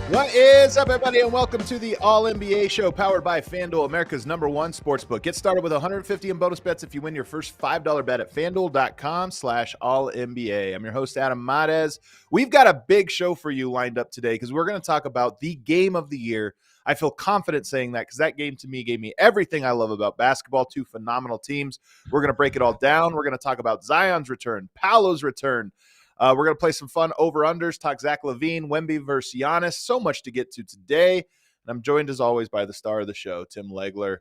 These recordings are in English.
What is up, everybody, and welcome to the All-NBA Show, powered by FanDuel, America's #1 sportsbook. Get started with $150 in bonus bets if you win your first $5 bet at FanDuel.com/All-NBA. I'm your host, Adam Mares. We've got a big show for you lined up today because we're going to talk about the game of the year. I feel confident saying that because that game to me gave me everything I love about basketball. Two phenomenal teams. We're going to break it all down. We're going to talk about Zion's return, Paolo's return. We're going to play some fun over-unders, talk Zach LaVine, Wemby versus Giannis. So much to get to today. And I'm joined, as always, by the star of the show, Tim Legler.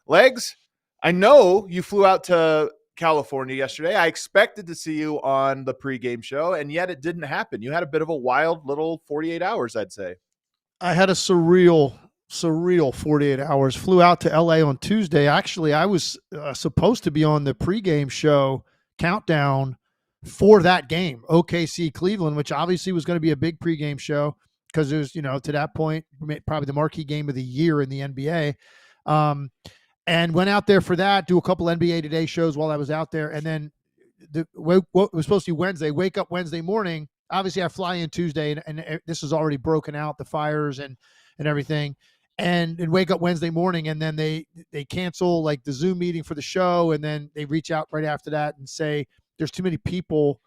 Legs, I know you flew out to California yesterday. I expected to see you on the pregame show, and yet it didn't happen. You had a bit of a wild little 48 hours, I'd say. I had a surreal 48 hours. Flew out to LA on Tuesday. Actually, I was supposed to be on the pregame show countdown for that game, OKC Cleveland, which obviously was going to be a big pregame show because it was, to that point, probably the marquee game of the year in the NBA. And went out there for that, do a couple NBA Today shows while I was out there. And then what was supposed to be Wednesday, wake up Wednesday morning. Obviously, I fly in Tuesday, and this is already broken out, the fires and everything. And wake up Wednesday morning, and then they cancel like the Zoom meeting for the show, and then they reach out right after that and say, there's too many people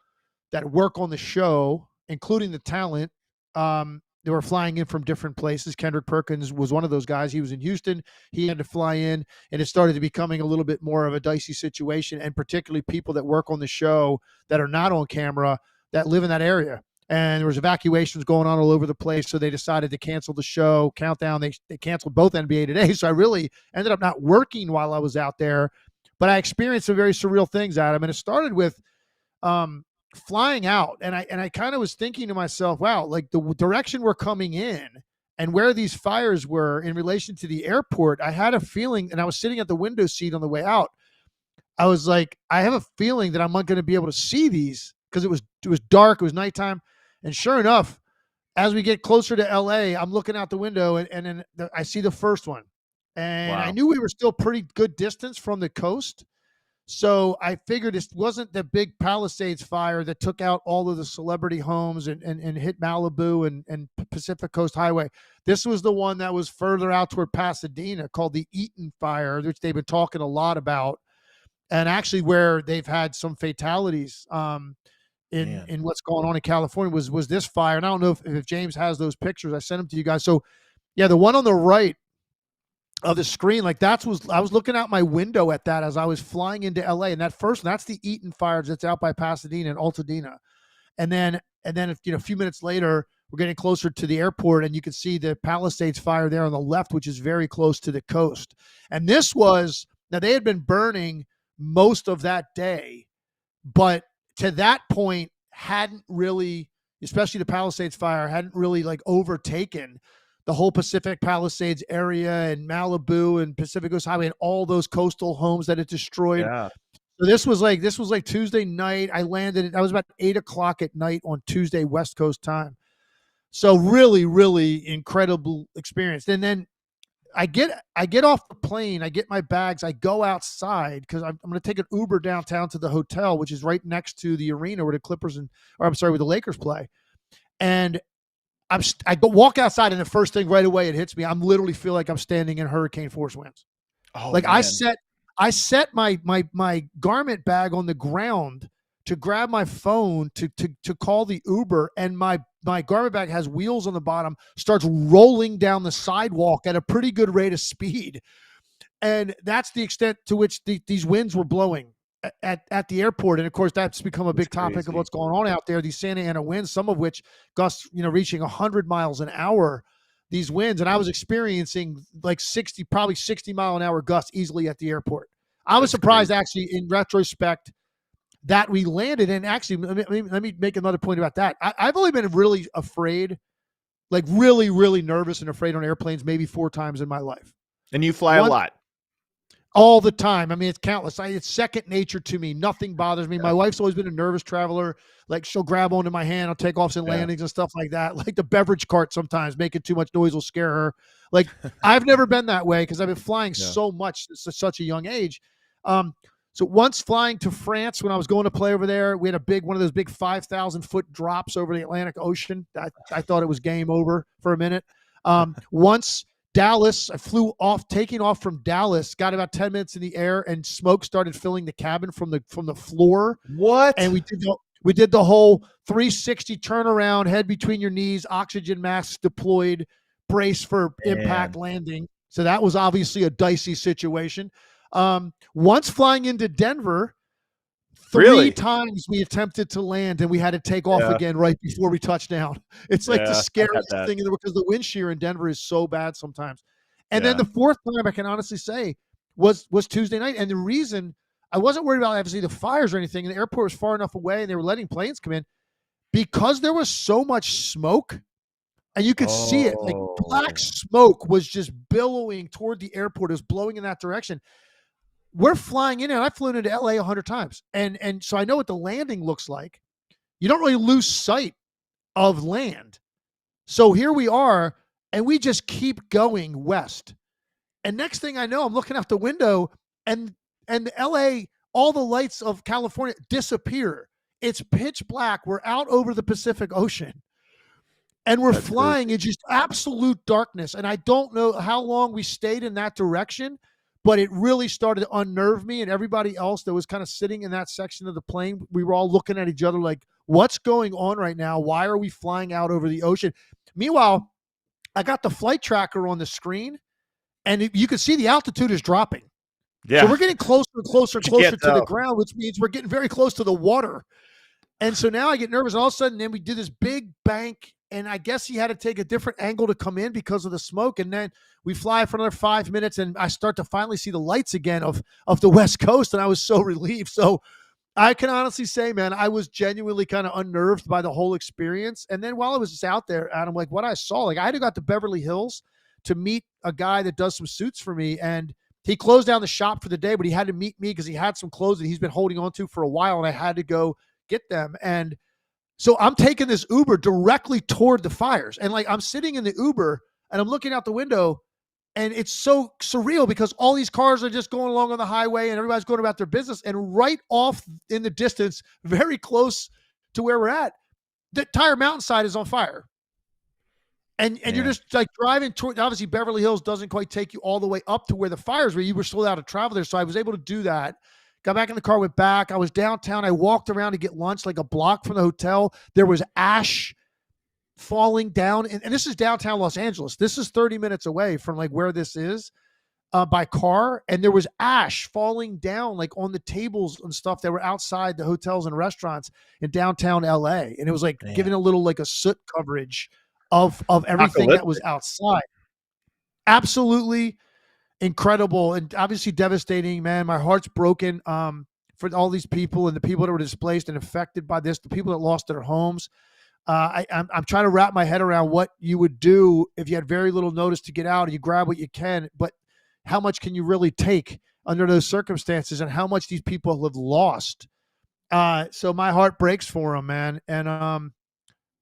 that work on the show, including the talent. They were flying in from different places. Kendrick Perkins was one of those guys. He was in Houston. He had to fly in, and it started to becoming a little bit more of a dicey situation, and particularly people that work on the show that are not on camera that live in that area. And there was evacuations going on all over the place, so they decided to cancel the show. Countdown, they canceled both NBA Today, so I really ended up not working while I was out there. But I experienced some very surreal things, Adam, and it started with flying out. And I kind of was thinking to myself, wow, like the direction we're coming in and where these fires were in relation to the airport, I had a feeling, and I was sitting at the window seat on the way out. I was like, I have a feeling that I'm not going to be able to see these because it was dark, it was nighttime. And sure enough, as we get closer to LA, I'm looking out the window and then I see the first one. And wow. I knew we were still pretty good distance from the coast. So I figured this wasn't the big Palisades fire that took out all of the celebrity homes and hit Malibu and Pacific Coast Highway. This was the one that was further out toward Pasadena called the Eaton Fire, which they've been talking a lot about. And actually where they've had some fatalities in what's going on in California was this fire. And I don't know if James has those pictures. I sent them to you guys. So yeah, the one on the right of the screen, like I was looking out my window at that as I was flying into LA, and that's the Eaton fire that's out by Pasadena and Altadena. And then a few minutes later, we're getting closer to the airport, and you can see the Palisades fire there on the left, which is very close to the coast. And now they had been burning most of that day, but to that point hadn't really, especially the Palisades fire, hadn't really like overtaken the whole Pacific Palisades area and Malibu and Pacific Coast Highway and all those coastal homes that it destroyed. Yeah. So this was like Tuesday night. I landed. I was about 8:00 at night on Tuesday West Coast time. So really, really incredible experience. And then I get off the plane. I get my bags. I go outside because I'm going to take an Uber downtown to the hotel, which is right next to the arena where where the Lakers play. And I walk outside, and the first thing right away it hits me. I'm literally feel like I'm standing in hurricane force winds. Oh, like man. I set my garment bag on the ground to grab my phone to call the Uber, and my garment bag has wheels on the bottom, starts rolling down the sidewalk at a pretty good rate of speed. And that's the extent to which these winds were blowing at the airport. And of course, that's become a big topic of what's going on out there. These Santa Ana winds, some of which gusts, reaching 100 miles an hour, these winds. And I was experiencing like 60 mile an hour gusts easily at the airport. I was surprised actually in retrospect that we landed. And actually, let me make another point about that. I've only been really afraid, like really, really nervous and afraid on airplanes maybe 4 times in my life. And you fly a lot. All the time. I mean, it's countless. It's second nature to me. Nothing bothers me. Yeah. My wife's always been a nervous traveler. Like she'll grab onto my hand on takeoffs and landings and stuff like that. Like the beverage cart sometimes making too much noise will scare her. Like I've never been that way because I've been flying so much at such a young age. So once flying to France when I was going to play over there, we had one of those big 5,000-foot drops over the Atlantic Ocean. I thought it was game over for a minute. Once Dallas, I flew off, taking off from Dallas, got about 10 minutes in the air, and smoke started filling the cabin from the floor. What? And we did the whole 360 turnaround, head between your knees, oxygen masks deployed, brace for impact landing. So that was obviously a dicey situation. Once flying into Denver, three times we attempted to land and we had to take off again right before we touched down. It's like the scariest thing because the wind shear in Denver is so bad sometimes. And then the fourth time I can honestly say was Tuesday night. And the reason I wasn't worried about obviously the fires or anything, and the airport was far enough away and they were letting planes come in, because there was so much smoke and you could see it. Like black smoke was just billowing toward the airport. It was blowing in that direction. We're flying in, and I've flown into LA 100 times. And so I know what the landing looks like. You don't really lose sight of land. So here we are, and we just keep going west. And next thing I know, I'm looking out the window, and LA, all the lights of California disappear. It's pitch black. We're out over the Pacific Ocean. And we're flying in just absolute darkness. And I don't know how long we stayed in that direction, but it really started to unnerve me and everybody else that was kind of sitting in that section of the plane. We were all looking at each other like, what's going on right now? Why are we flying out over the ocean? Meanwhile, I got the flight tracker on the screen, and you can see the altitude is dropping. Yeah. So we're getting closer and closer and closer to the ground, which means we're getting very close to the water. And so now I get nervous. And all of a sudden, then we do this big bank, and I guess he had to take a different angle to come in because of the smoke. And then we fly for another 5 minutes, and I start to finally see the lights again of the West Coast, and I was so relieved. So I can honestly say, man, I was genuinely kind of unnerved by the whole experience. And then while I was just out there, Adam, like what I saw, like I had to go to Beverly Hills to meet a guy that does some suits for me, and he closed down the shop for the day, but he had to meet me because he had some clothes that he's been holding on to for a while, and I had to go get them. And so I'm taking this Uber directly toward the fires. And like I'm sitting in the Uber and I'm looking out the window, and it's so surreal because all these cars are just going along on the highway and everybody's going about their business. And right off in the distance, very close to where we're at, the entire mountainside is on fire. And you're just like driving toward, obviously Beverly Hills doesn't quite take you all the way up to where the fires were. You were still out of travel there. So I was able to do that. Got back in the car, went back. I was downtown. I walked around to get lunch like a block from the hotel. There was ash falling down. And this is downtown Los Angeles. This is 30 minutes away from like where this is by car. And there was ash falling down like on the tables and stuff that were outside the hotels and restaurants in downtown LA. And it was like giving a little like a soot coverage of everything that was outside. Absolutely incredible and obviously devastating, man. My heart's broken for all these people and the people that were displaced and affected by this, the people that lost their homes. I'm trying to wrap my head around what you would do if you had very little notice to get out and you grab what you can, but how much can you really take under those circumstances and how much these people have lost. So my heart breaks for them, man. And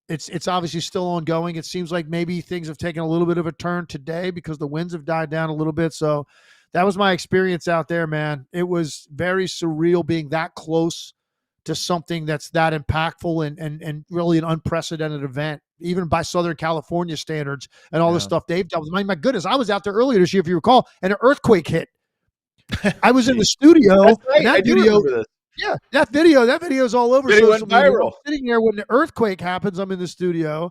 it's obviously still ongoing. It seems like maybe things have taken a little bit of a turn today because the winds have died down a little bit. So that was my experience out there, man. It was very surreal being that close to something that's that impactful and really an unprecedented event, even by Southern California standards and all the stuff they've done. My goodness, I was out there earlier this year, if you recall, and an earthquake hit. I was in the studio. That's right. And that video, that video is all over. Video went viral. I'm sitting there when the earthquake happens. I'm in the studio.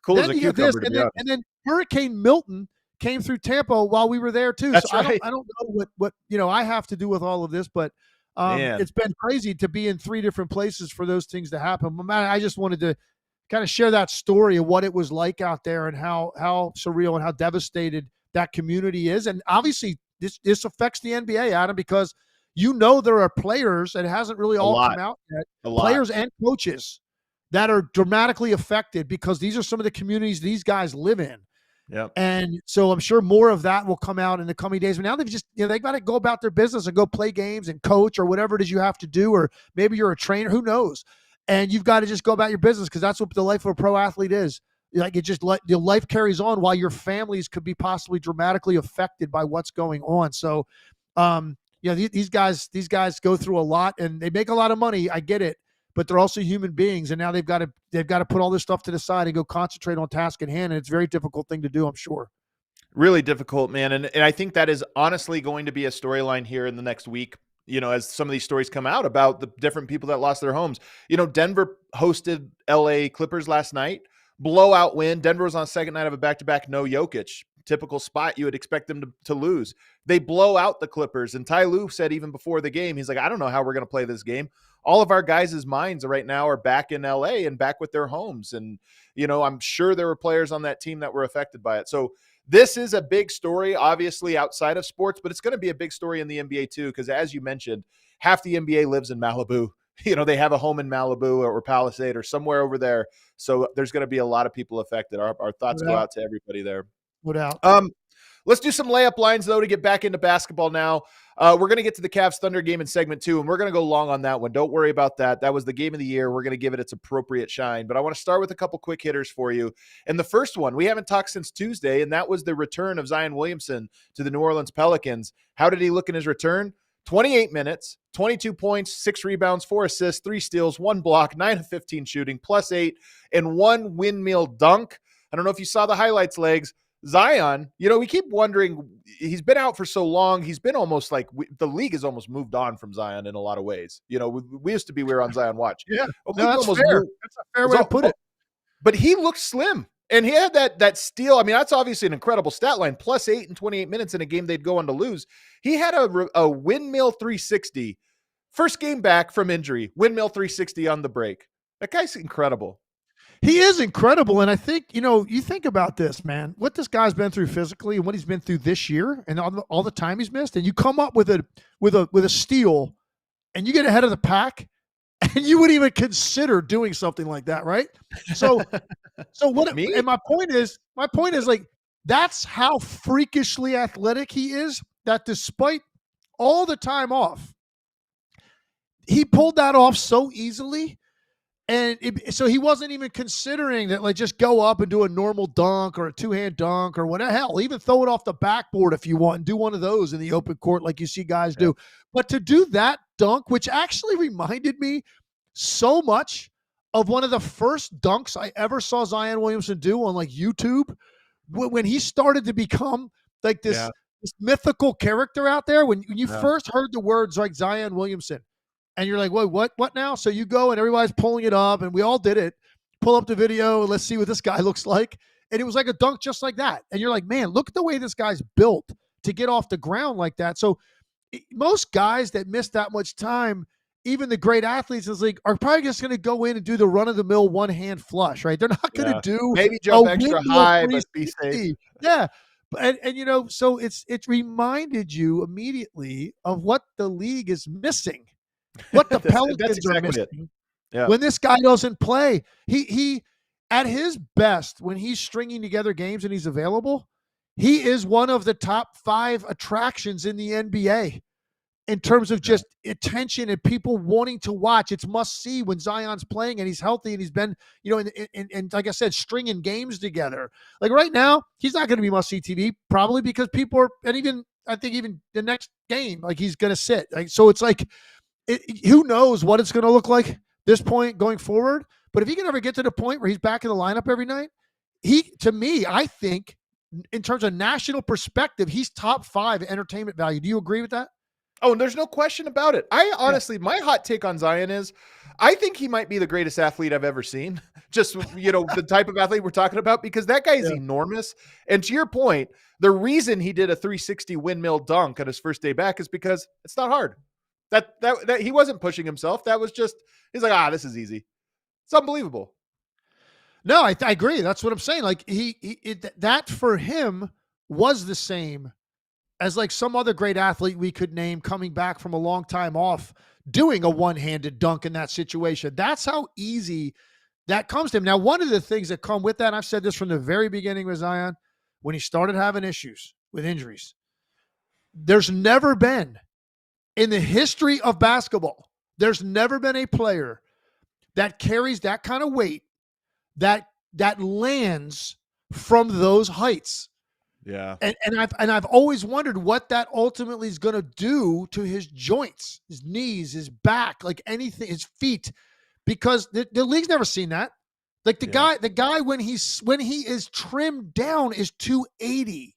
Cool as a cucumber, and then Hurricane Milton came through Tampa while we were there too. That's so right. I don't know what I have to do with all of this, but it's been crazy to be in 3 different places for those things to happen. But man, I just wanted to kind of share that story of what it was like out there and how surreal and how devastated that community is. And obviously this affects the NBA, Adam, because there are players, and it hasn't really all come out yet, players and coaches that are dramatically affected because these are some of the communities these guys live in. Yep. And so I'm sure more of that will come out in the coming days. But now they've just, they got to go about their business and go play games and coach or whatever it is you have to do. Or maybe you're a trainer, who knows? And you've got to just go about your business because that's what the life of a pro athlete is. Like your life carries on while your families could be possibly dramatically affected by what's going on. So, these guys go through a lot and they make a lot of money. I get it, but they're also human beings, and now they've got to put all this stuff to the side and go concentrate on task at hand. And it's a very difficult thing to do, I'm sure. Really difficult, man. And I think that is honestly going to be a storyline here in the next week, as some of these stories come out about the different people that lost their homes. Denver hosted LA Clippers last night, blowout win. Denver was on the second night of a back-to-back, no Jokic. Typical spot you would expect them to lose. They blow out the Clippers. And Ty Lue said even before the game, he's like, I don't know how we're going to play this game. All of our guys' minds right now are back in LA and back with their homes. And, I'm sure there were players on that team that were affected by it. So this is a big story, obviously outside of sports, but it's going to be a big story in the NBA too, because as you mentioned, half the NBA lives in Malibu. They have a home in Malibu or Palisade or somewhere over there. So there's going to be a lot of people affected. Our thoughts go out to everybody there. No doubt. Let's do some layup lines, though, to get back into basketball now. We're going to get to the Cavs Thunder game in segment 2, and we're going to go long on that one. Don't worry about that. That was the game of the year. We're going to give it its appropriate shine. But I want to start with a couple quick hitters for you. And the first one, we haven't talked since Tuesday, and that was the return of Zion Williamson to the New Orleans Pelicans. How did he look in his return? 28 minutes, 22 points, 6 rebounds, 4 assists, 3 steals, 1 block, 9 of 15 shooting, +8, and 1 windmill dunk. I don't know if you saw the highlights, Legs. Zion, we keep wondering, he's been out for so long. He's been almost like the league has almost moved on from Zion in a lot of ways. We used to be, we were on Zion watch. Yeah, that's fair. That's a fair way to put it. But he looked slim, and he had that steal. I mean, that's obviously an incredible stat line, +8 in 28 minutes in a game they'd go on to lose. He had a windmill 360. First game back from injury, windmill 360 on the break. That guy's incredible. He is incredible. And I think, you think about this, man, what this guy's been through physically and what he's been through this year and all the time he's missed. And you come up with a steal and you get ahead of the pack and you would even consider doing something like that. Right. So what, and my point is like, that's how freakishly athletic he is, that despite all the time off, he pulled that off so easily. And so he wasn't even considering that, like, just go up and do a normal dunk or a two-hand dunk or whatever. Hell, even throw it off the backboard if you want and do one of those in the open court like you see guys do. But to do that dunk, which actually reminded me so much of one of the first dunks I ever saw Zion Williamson do on, like, YouTube, when he started to become, like, this mythical character out there. When you first heard the words, like, Zion Williamson, and you're like, wait, what now? So you go and everybody's pulling it up, and we all did it. Pull up the video and let's see what this guy looks like. And it was like a dunk just like that. And you're like, man, look at the way this guy's built to get off the ground like that. So most guys that miss that much time, even the great athletes in this league, are probably just going to go in and do the run-of-the-mill one-hand flush, right? They're not going to do maybe jump extra high, but be safe. Yeah. And so it reminded you immediately of what the league is missing. What the Pelicans are missing when this guy doesn't play. He at his best, when he's stringing together games and he's available, he is one of the top 5 attractions in the NBA in terms of just attention and people wanting to watch. It's must see when Zion's playing and he's healthy and he's been, and like I said, stringing games together. Like right now, he's not going to be must see TV probably because people are, and I think even the next game, like he's going to sit. Like, so it's like, who knows what it's going to look like this point going forward. But if he can ever get to the point where he's back in the lineup every night, to me, I think in terms of national perspective, he's top 5 entertainment value. Do you agree with that? Oh, and there's no question about it. I honestly, my hot take on Zion is I think he might be the greatest athlete I've ever seen. Just, the type of athlete we're talking about, because that guy is enormous. And to your point, the reason he did a 360 windmill dunk on his first day back is because it's not hard. That he wasn't pushing himself. That was just, he's like, this is easy. It's unbelievable. No, I agree. That's what I'm saying. Like that for him was the same as like some other great athlete we could name coming back from a long time off, doing a one-handed dunk in that situation. That's how easy that comes to him. Now, one of the things that come with that, and I've said this from the very beginning with Zion, when he started having issues with injuries, there's never been, in the history of basketball, there's never been a player that carries that kind of weight that lands from those heights. Yeah. And I've always wondered what that ultimately is going to do to his joints, his knees, his back, like anything, his feet, because the league's never seen that. Like the guy when he is trimmed down is 280.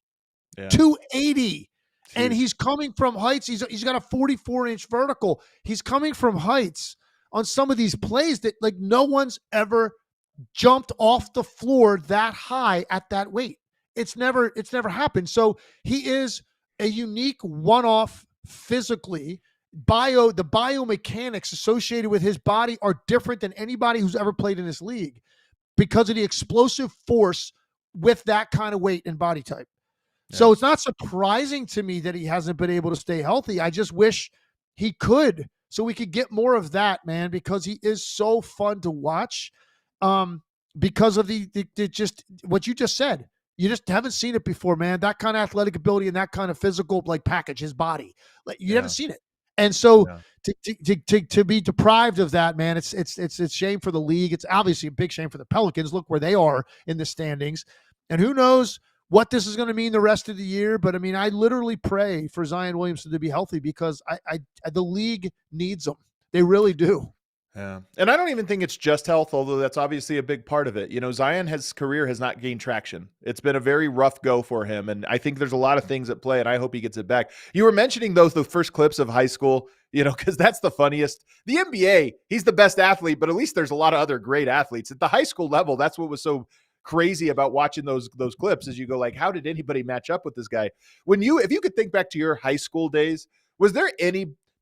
Yeah. 280. And Huge. he's coming from heights. He's got a 44-inch vertical. He's coming from heights on some of these plays that like no one's ever jumped off the floor that high at that weight. It's never happened. So he is a unique one-off physically. The biomechanics associated with his body are different than anybody who's ever played in this league because of the explosive force with that kind of weight and body type. Yeah. So it's not surprising to me that he hasn't been able to stay healthy. I just wish he could, so we could get more of that, man, because he is so fun to watch. Because of the just what you just said. You just haven't seen it before, man. That kind of athletic ability and that kind of physical like package, his body. Like you haven't seen it. And so to be deprived of that, man, it's a shame for the league. It's obviously a big shame for the Pelicans. Look where they are in the standings. And who knows what this is going to mean the rest of the year. But I mean, I literally pray for Zion Williamson to be healthy because the league needs him. They really do. Yeah. And I don't even think it's just health, although that's obviously a big part of it. You know, Zion's career has not gained traction. It's been a very rough go for him. And I think there's a lot of things at play, and I hope he gets it back. You were mentioning the first clips of high school, you know, because that's the funniest. The NBA, he's the best athlete, but at least there's a lot of other great athletes. At the high school level, that's what was so crazy about watching those clips is you go like, how did anybody match up with this guy? If you could think back to your high school days,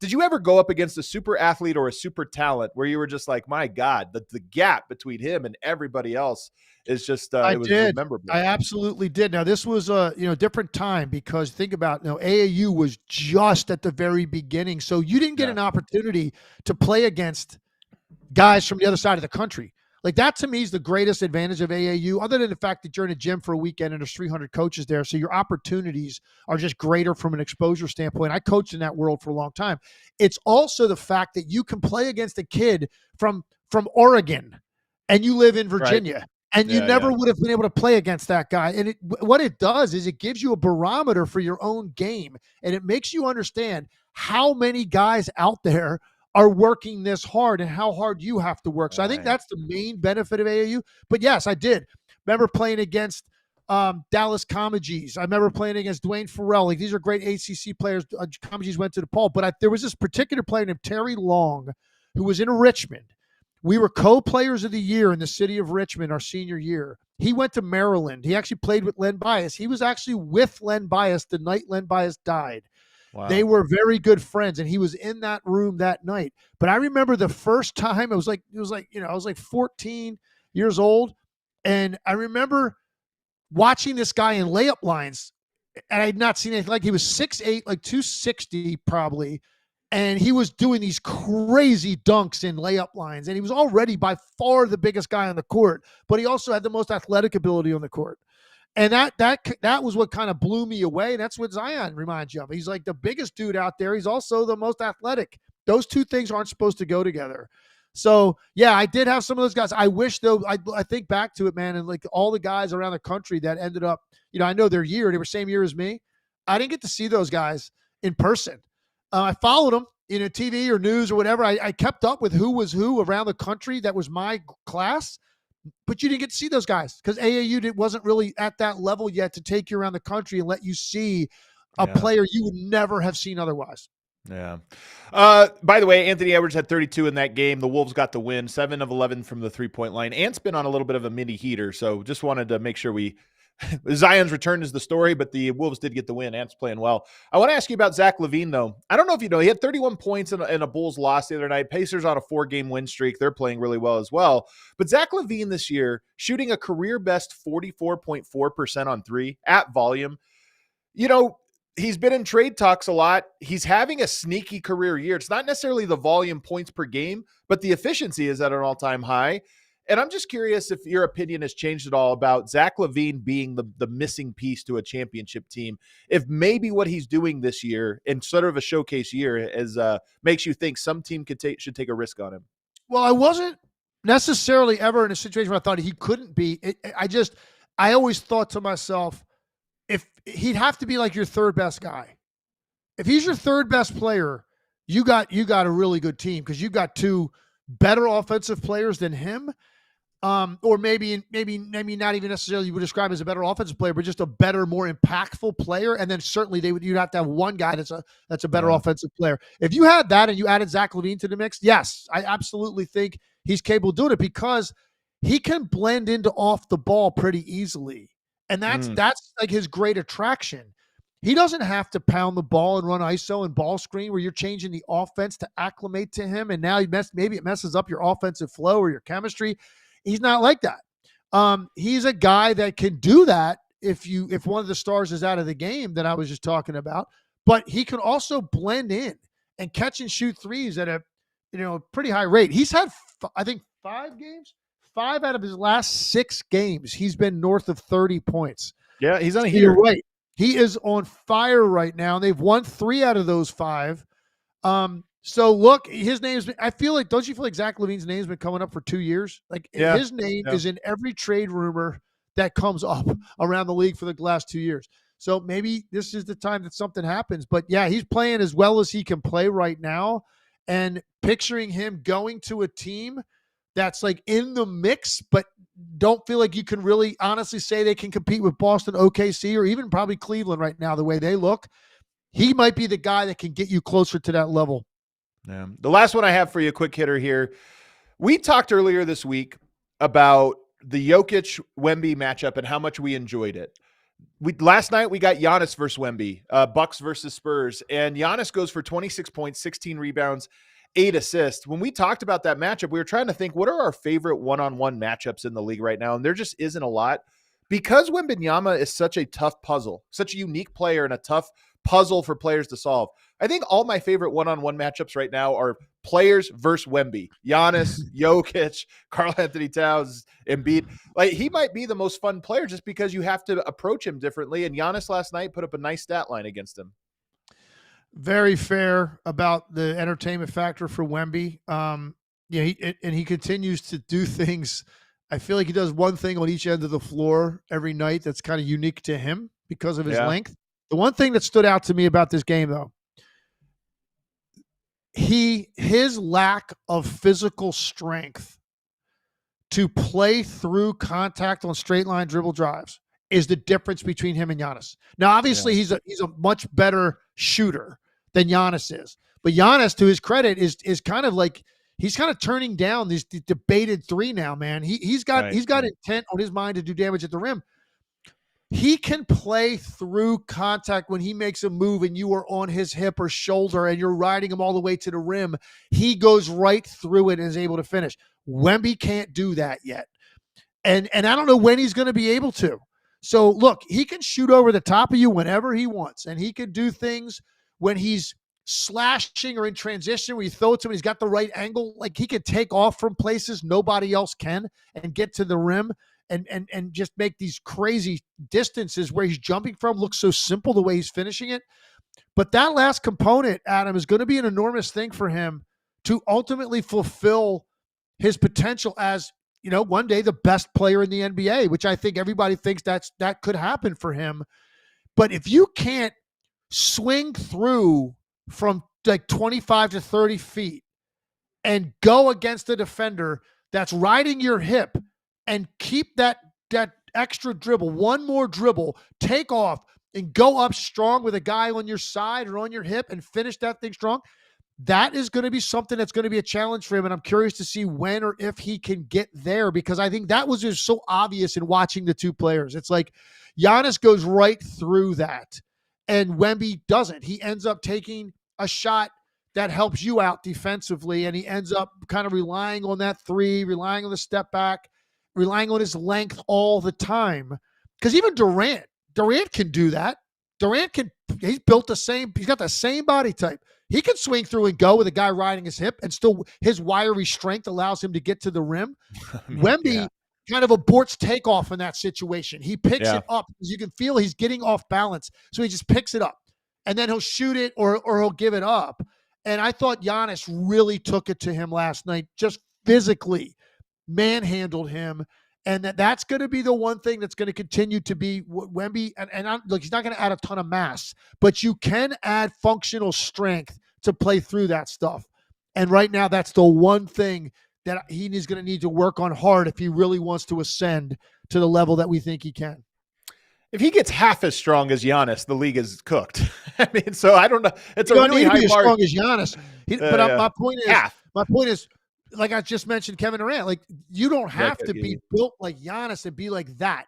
did you ever go up against a super athlete or a super talent where you were just like, my God, the gap between him and everybody else is just, it was memorable. I absolutely did. Now this was a, different time because think about, AAU was just at the very beginning. So you didn't get an opportunity to play against guys from the other side of the country. Like that to me is the greatest advantage of AAU, other than the fact that you're in a gym for a weekend and there's 300 coaches there. So your opportunities are just greater from an exposure standpoint. I coached in that world for a long time. It's also the fact that you can play against a kid from Oregon and you live in Virginia. Right. And you never would have been able to play against that guy. And what it does is it gives you a barometer for your own game. And it makes you understand how many guys out there are working this hard and how hard you have to work. So I think that's the main benefit of AAU. But yes, I did. Remember playing against Dallas Comegys. I remember playing against Dwayne Farrell. Like these are great ACC players. Comegys went to the Paul. But there was this particular player named Terry Long who was in Richmond. We were co-players of the year in the city of Richmond our senior year. He went to Maryland. He actually played with Len Bias. He was actually with Len Bias the night Len Bias died. Wow. They were very good friends, and he was in that room that night. But I remember the first time I was like, I was like 14 years old, and I remember watching this guy in layup lines, and I had not seen anything like. He was 6'8", like 260 probably, and he was doing these crazy dunks in layup lines, and he was already by far the biggest guy on the court, but he also had the most athletic ability on the court. And that was what kind of blew me away. And that's what Zion reminds you of. He's like the biggest dude out there. He's also the most athletic. Those two things aren't supposed to go together. So, yeah, I did have some of those guys. I wish, though, I think back to it, man, and like all the guys around the country that ended up, I know their year. They were same year as me. I didn't get to see those guys in person. I followed them, TV or news or whatever. I kept up with who was who around the country that was my class. But you didn't get to see those guys because AAU wasn't really at that level yet to take you around the country and let you see a player you would never have seen otherwise. Yeah. By the way, Anthony Edwards had 32 in that game. The Wolves got the win, 7 of 11 from the three-point line. Ant's been on a little bit of a mini heater, so just wanted to make sure Zion's return is the story, but the Wolves did get the win. Ant's playing well. I want to ask you about Zach LaVine, though. I don't know if you know, he had 31 points in a Bulls loss the other night. Pacers on a 4-game win streak. They're playing really well as well. But Zach LaVine this year, shooting a career-best 44.4% on three at volume. He's been in trade talks a lot. He's having a sneaky career year. It's not necessarily the volume points per game, but the efficiency is at an all-time high. And I'm just curious if your opinion has changed at all about Zach LaVine being the missing piece to a championship team. If maybe what he's doing this year in sort of a showcase year makes you think some team should take a risk on him. Well, I wasn't necessarily ever in a situation where I thought he couldn't be. I always thought to myself, if he'd have to be like your third best guy. If he's your third best player, you got a really good team because you've got two better offensive players than him. Or maybe not even necessarily you would describe as a better offensive player, but just a better, more impactful player. And then certainly you'd have to have one guy that's a better offensive player. If you had that and you added Zach LaVine to the mix, yes, I absolutely think he's capable of doing it because he can blend into off the ball pretty easily. And that's like his great attraction. He doesn't have to pound the ball and run ISO and ball screen where you're changing the offense to acclimate to him. And now maybe it messes up your offensive flow or your chemistry. He's not like that. He's a guy that can do that if one of the stars is out of the game that I was just talking about, but he can also blend in and catch and shoot threes at a pretty high rate. He's had, I think, 5 out of his last 6 games. He's been north of 30 points. Yeah, he's on a heater. heater. You're right. He is on fire right now. They've won 3 out of those 5. So look, his name's. I feel like, don't you feel like Zach LaVine's name's been coming up for 2 years? Like his name is in every trade rumor that comes up around the league for the last 2 years. So maybe this is the time that something happens. But yeah, he's playing as well as he can play right now. And picturing him going to a team that's like in the mix, but don't feel like you can really honestly say they can compete with Boston, OKC, or even probably Cleveland right now, the way they look. He might be the guy that can get you closer to that level. Yeah. The last one I have for you, quick hitter here. We talked earlier this week about the Jokic Wemby matchup and how much we enjoyed it. Last night we got Giannis versus Wemby, Bucks versus Spurs, and Giannis goes for 26 points, 16 rebounds, 8 assists. When we talked about that matchup, we were trying to think, what are our favorite one-on-one matchups in the league right now? And there just isn't a lot. Because Wembanyama is such a tough puzzle, such a unique player and a tough puzzle for players to solve, I think all my favorite one-on-one matchups right now are players versus Wemby. Giannis, Jokic, Karl Anthony Towns, Embiid. Like, he might be the most fun player just because you have to approach him differently. And Giannis last night put up a nice stat line against him. Very fair about the entertainment factor for Wemby. He continues to do things. I feel like he does one thing on each end of the floor every night that's kind of unique to him because of his length. The one thing that stood out to me about this game, though, his lack of physical strength to play through contact on straight line dribble drives is the difference between him and Giannis. Now, obviously, he's a much better shooter than Giannis is, but Giannis, to his credit, is kind of like he's kind of turning down this debated 3 now. Man, he's got intent on his mind to do damage at the rim. He can play through contact when he makes a move and you are on his hip or shoulder and you're riding him all the way to the rim. He goes right through it and is able to finish. Wemby can't do that yet. And I don't know when he's going to be able to. So look, he can shoot over the top of you whenever he wants. And he can do things when he's slashing or in transition where you throw it to him, he's got the right angle. Like, he can take off from places nobody else can and get to the rim. And just make these crazy distances where he's jumping from look so simple the way he's finishing it. But that last component, Adam, is going to be an enormous thing for him to ultimately fulfill his potential as, one day the best player in the NBA, which I think everybody thinks that could happen for him. But if you can't swing through from like 25 to 30 feet and go against a defender that's riding your hip and keep that extra dribble, one more dribble, take off and go up strong with a guy on your side or on your hip and finish that thing strong, that is going to be something that's going to be a challenge for him. And I'm curious to see when or if he can get there, because I think that was just so obvious in watching the two players. It's like Giannis goes right through that and Wemby doesn't. He ends up taking a shot that helps you out defensively, and he ends up kind of relying on that 3, relying on the step back, relying on his length all the time. Because even Durant can do that. He's built he's got the same body type. He can swing through and go with a guy riding his hip, and still his wiry strength allows him to get to the rim. Wemby kind of aborts takeoff in that situation. He picks it up because you can feel he's getting off balance. So he just picks it up and then he'll shoot it or he'll give it up. And I thought Giannis really took it to him last night, just physically manhandled him And that's going to be the one thing that's going to continue to be Wemby. Look, he's not going to add a ton of mass, but you can add functional strength to play through that stuff. And right now, that's the one thing that he is going to need to work on hard if he really wants to ascend to the level that we think he can. If he gets half as strong as Giannis, the league is cooked. I mean, so I don't know. It's you a don't really need to high be as bar. strong as Giannis. My point is, half. like I just mentioned, Kevin Durant. Like you don't have to be built like Giannis and be like that,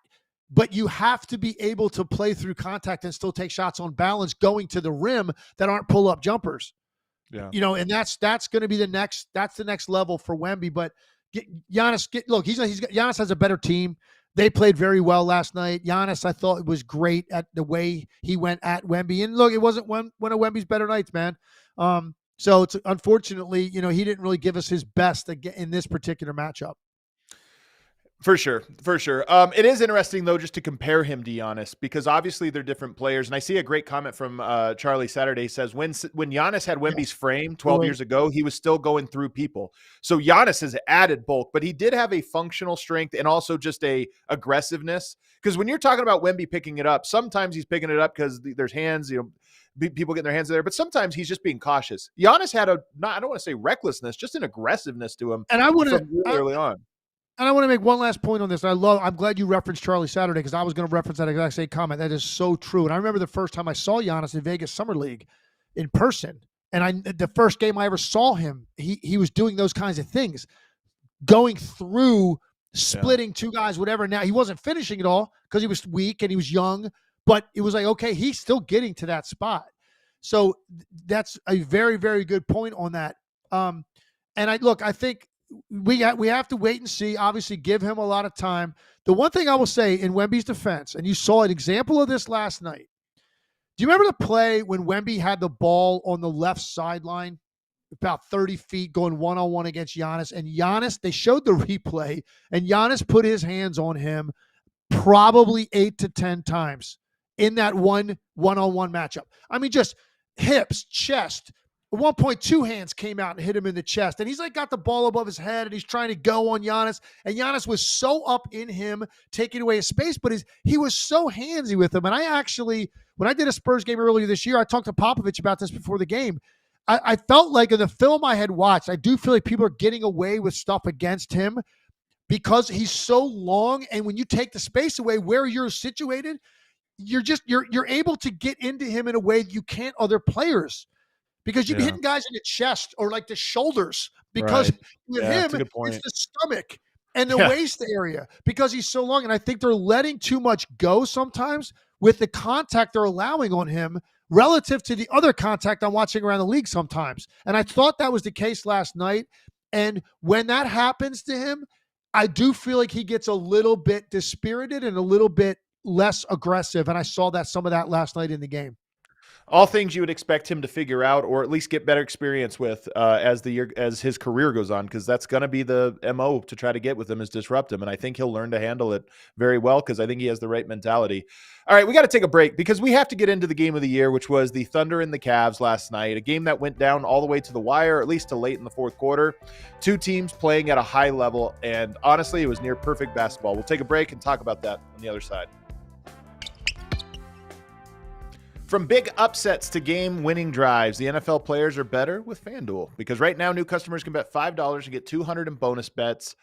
but you have to be able to play through contact and still take shots on balance going to the rim that aren't pull-up jumpers. Yeah, and that's going to be the next level for Wemby. But Giannis, Giannis has a better team. They played very well last night. Giannis, I thought, was great at the way he went at Wemby. And look, it wasn't one of Wemby's better nights, man. So it's unfortunately, he didn't really give us his best in this particular matchup. For sure. It is interesting, though, just to compare him to Giannis, because obviously they're different players. And I see a great comment from Charlie Saturday. He says, when Giannis had Wemby's frame 12 years ago, he was still going through people. So Giannis has added bulk, but he did have a functional strength and also just a aggressiveness. Because when you're talking about Wemby picking it up, sometimes he's picking it up because there's hands, people getting their hands there, but sometimes he's just being cautious. Giannis had I don't want to say recklessness, just an aggressiveness to him. And I want to early on. And I want to make one last point on this. I'm glad you referenced Charlie Saturday because I was going to reference that exact same comment. That is so true. And I remember the first time I saw Giannis in Vegas Summer League in person. And the first game I ever saw him, he was doing those kinds of things, going through, splitting two guys, whatever. Now, he wasn't finishing it all because he was weak and he was young, but it was like, okay, he's still getting to that spot. So that's a very, very good point on that. And I think we have to wait and see, obviously give him a lot of time. The one thing I will say in Wemby's defense, and you saw an example of this last night. Do you remember the play when Wemby had the ball on the left sideline, about 30 feet, going one-on-one against Giannis? And Giannis, they showed the replay, and Giannis put his hands on him probably 8 to 10 times in that one-on-one matchup. I mean, just hips, chest. At one point, two hands came out and hit him in the chest. And he's like got the ball above his head and he's trying to go on Giannis. And Giannis was so up in him, taking away his space, but he was so handsy with him. And I actually, when I did a Spurs game earlier this year, I talked to Popovich about this before the game. I felt like in the film I had watched, I do feel like people are getting away with stuff against him because he's so long. And when you take the space away where you're situated, you're able to get into him in a way that you can't other players. Because you'd be hitting guys in the chest or like the shoulders because with him, it's the stomach and the waist area because he's so long. And I think they're letting too much go sometimes with the contact they're allowing on him relative to the other contact I'm watching around the league sometimes. And I thought that was the case last night. And when that happens to him, I do feel like he gets a little bit dispirited and a little bit less aggressive. And I saw some of that last night in the game. All things you would expect him to figure out, or at least get better experience with as his career goes on, because that's going to be the MO to try to get with him, is disrupt him, and I think he'll learn to handle it very well because I think he has the right mentality. All right, we got to take a break because we have to get into the game of the year, which was the Thunder and the Cavs last night, a game that went down all the way to the wire, or at least to late in the fourth quarter. Two teams playing at a high level, and honestly, it was near perfect basketball. We'll take a break and talk about that on the other side. From big upsets to game-winning drives, the NFL players are better with FanDuel because right now new customers can bet $5 and get $200 in bonus bets.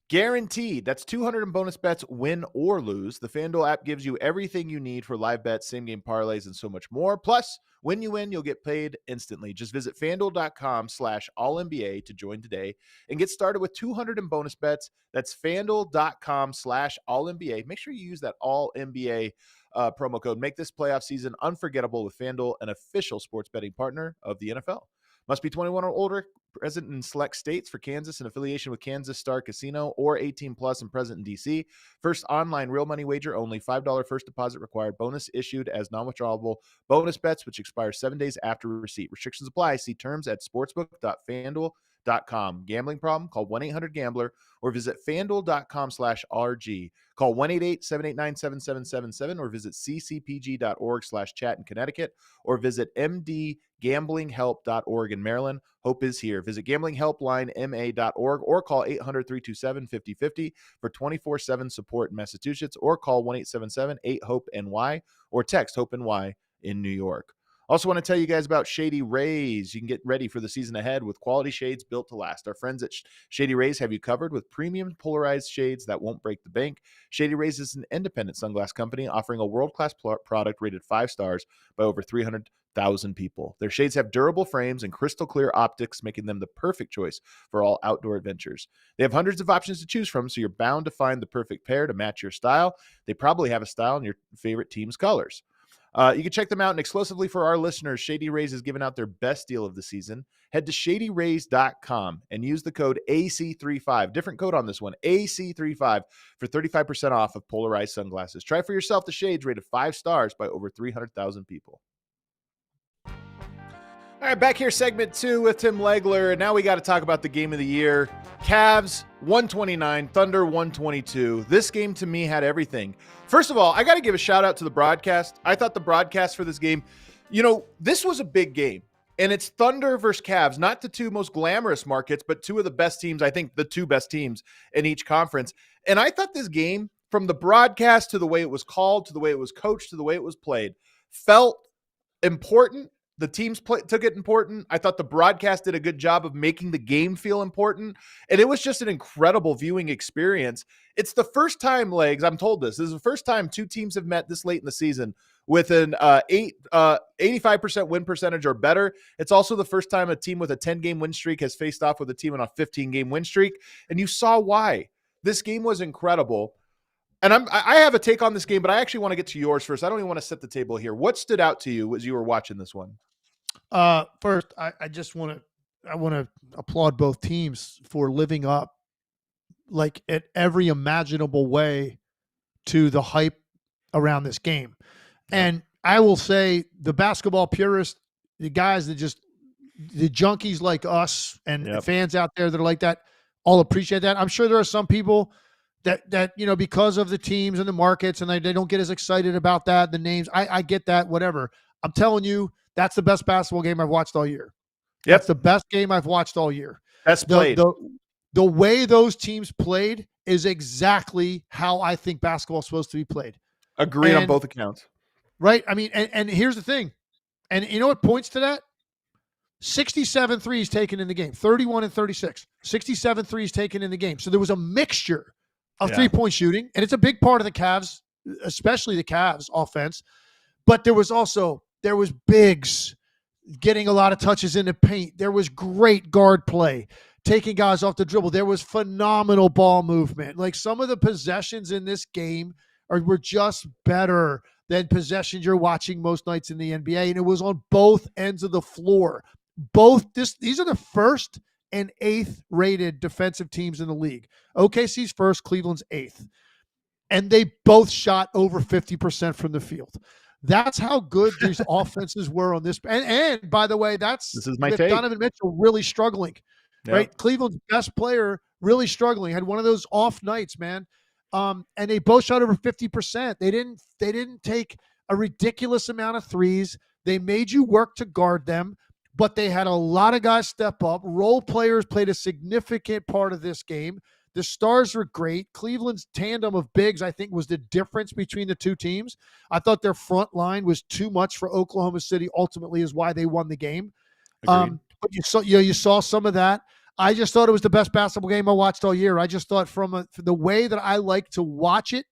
Guaranteed. That's $200 in bonus bets, win or lose. The FanDuel app gives you everything you need for live bets, same-game parlays, and so much more. Plus, when you win, you'll get paid instantly. Just visit FanDuel.com/AllNBA to join today and get started with $200 in bonus bets. That's FanDuel.com/AllNBA. Make sure you use that All-NBA promo code. Make this playoff season unforgettable with FanDuel, an official sports betting partner of the NFL. Must be 21 or older, present in select states. For Kansas, in affiliation with Kansas Star Casino, or 18 plus and present in D.C. First online real money wager only. $5 first deposit required. Bonus issued as non-withdrawable bonus bets, which expire 7 days after receipt. Restrictions apply. See terms at sportsbook.fanduel.com. FanDuel.com. Gambling problem? Call 1-800-GAMBLER or visit FanDuel.com/RG. Call 1-888-789-7777 or visit ccpg.org/chat in Connecticut or visit mdgamblinghelp.org in Maryland. Hope is here. Visit gamblinghelplinema.org or call 800-327-5050 for 24/7 support in Massachusetts or call 1-877-8-HOPE-NY or text HOPE-NY in New York. Also want to tell you guys about Shady Rays. You can get ready for the season ahead with quality shades built to last. Our friends at Shady Rays have you covered with premium polarized shades that won't break the bank. Shady Rays is an independent sunglass company offering a world-class product rated 5 stars by over 300,000 people. Their shades have durable frames and crystal clear optics, making them the perfect choice for all outdoor adventures. They have hundreds of options to choose from, so you're bound to find the perfect pair to match your style. They probably have a style in your favorite team's colors. You can check them out, and exclusively for our listeners, Shady Rays is giving out their best deal of the season. Head to shadyrays.com and use the code AC35. Different code on this one, AC35, for 35% off of polarized sunglasses. Try for yourself the shades rated 5 stars by over 300,000 people. All right, back here, segment 2 with Tim Legler. And now we got to talk about the game of the year. Cavs 129, Thunder 122. This game to me had everything. First of all, I got to give a shout out to the broadcast. I thought the broadcast for this game, this was a big game. And it's Thunder versus Cavs, not the two most glamorous markets, but two of the best teams, I think the two best teams in each conference. And I thought this game, from the broadcast to the way it was called, to the way it was coached, to the way it was played, felt important. The teams took it important. I thought the broadcast did a good job of making the game feel important. And it was just an incredible viewing experience. It's the first time, Legs, I'm told this is the first time two teams have met this late in the season with an 85% win percentage or better. It's also the first time a team with a 10-game win streak has faced off with a team on a 15-game win streak. And you saw why. This game was incredible. And I have a take on this game, but I actually want to get to yours first. I don't even want to set the table here. What stood out to you as you were watching this one? First, I want to applaud both teams for living up like at every imaginable way to the hype around this game. And I will say the basketball purists, the guys that the junkies like us and the fans out there that are like that, all appreciate that. I'm sure there are some people that because of the teams and the markets and they don't get as excited about that, the names. I get that, whatever. I'm telling you, that's the best basketball game I've watched all year. Yep. That's the best game I've watched all year. Best played. The way those teams played is exactly how I think basketball is supposed to be played. Agreed on both accounts. Right? I mean, and here's the thing. And you know what points to that? 67 threes taken in the game. 31 and 36. 67 threes taken in the game. So there was a mixture of three-point shooting, and it's a big part of the Cavs, especially the Cavs offense. But there was bigs getting a lot of touches in the paint. There was great guard play, taking guys off the dribble. There was phenomenal ball movement. Like some of the possessions in this game were just better than possessions you're watching most nights in the NBA. And it was on both ends of the floor. These are the first and 8th rated defensive teams in the league. OKC's first, Cleveland's 8th. And they both shot over 50% from the field. That's how good these offenses were on this. And by the way, this is my take. Donovan Mitchell really struggling, right? Cleveland's best player really struggling. Had one of those off nights, man. And they both shot over 50%. They didn't take a ridiculous amount of threes. They made you work to guard them, but they had a lot of guys step up. Role players played a significant part of this game. The stars were great. Cleveland's tandem of bigs, I think, was the difference between the two teams. I thought their front line was too much for Oklahoma City, ultimately is why they won the game. But you saw some of that. I just thought it was the best basketball game I watched all year. I just thought from the way that I like to watch it,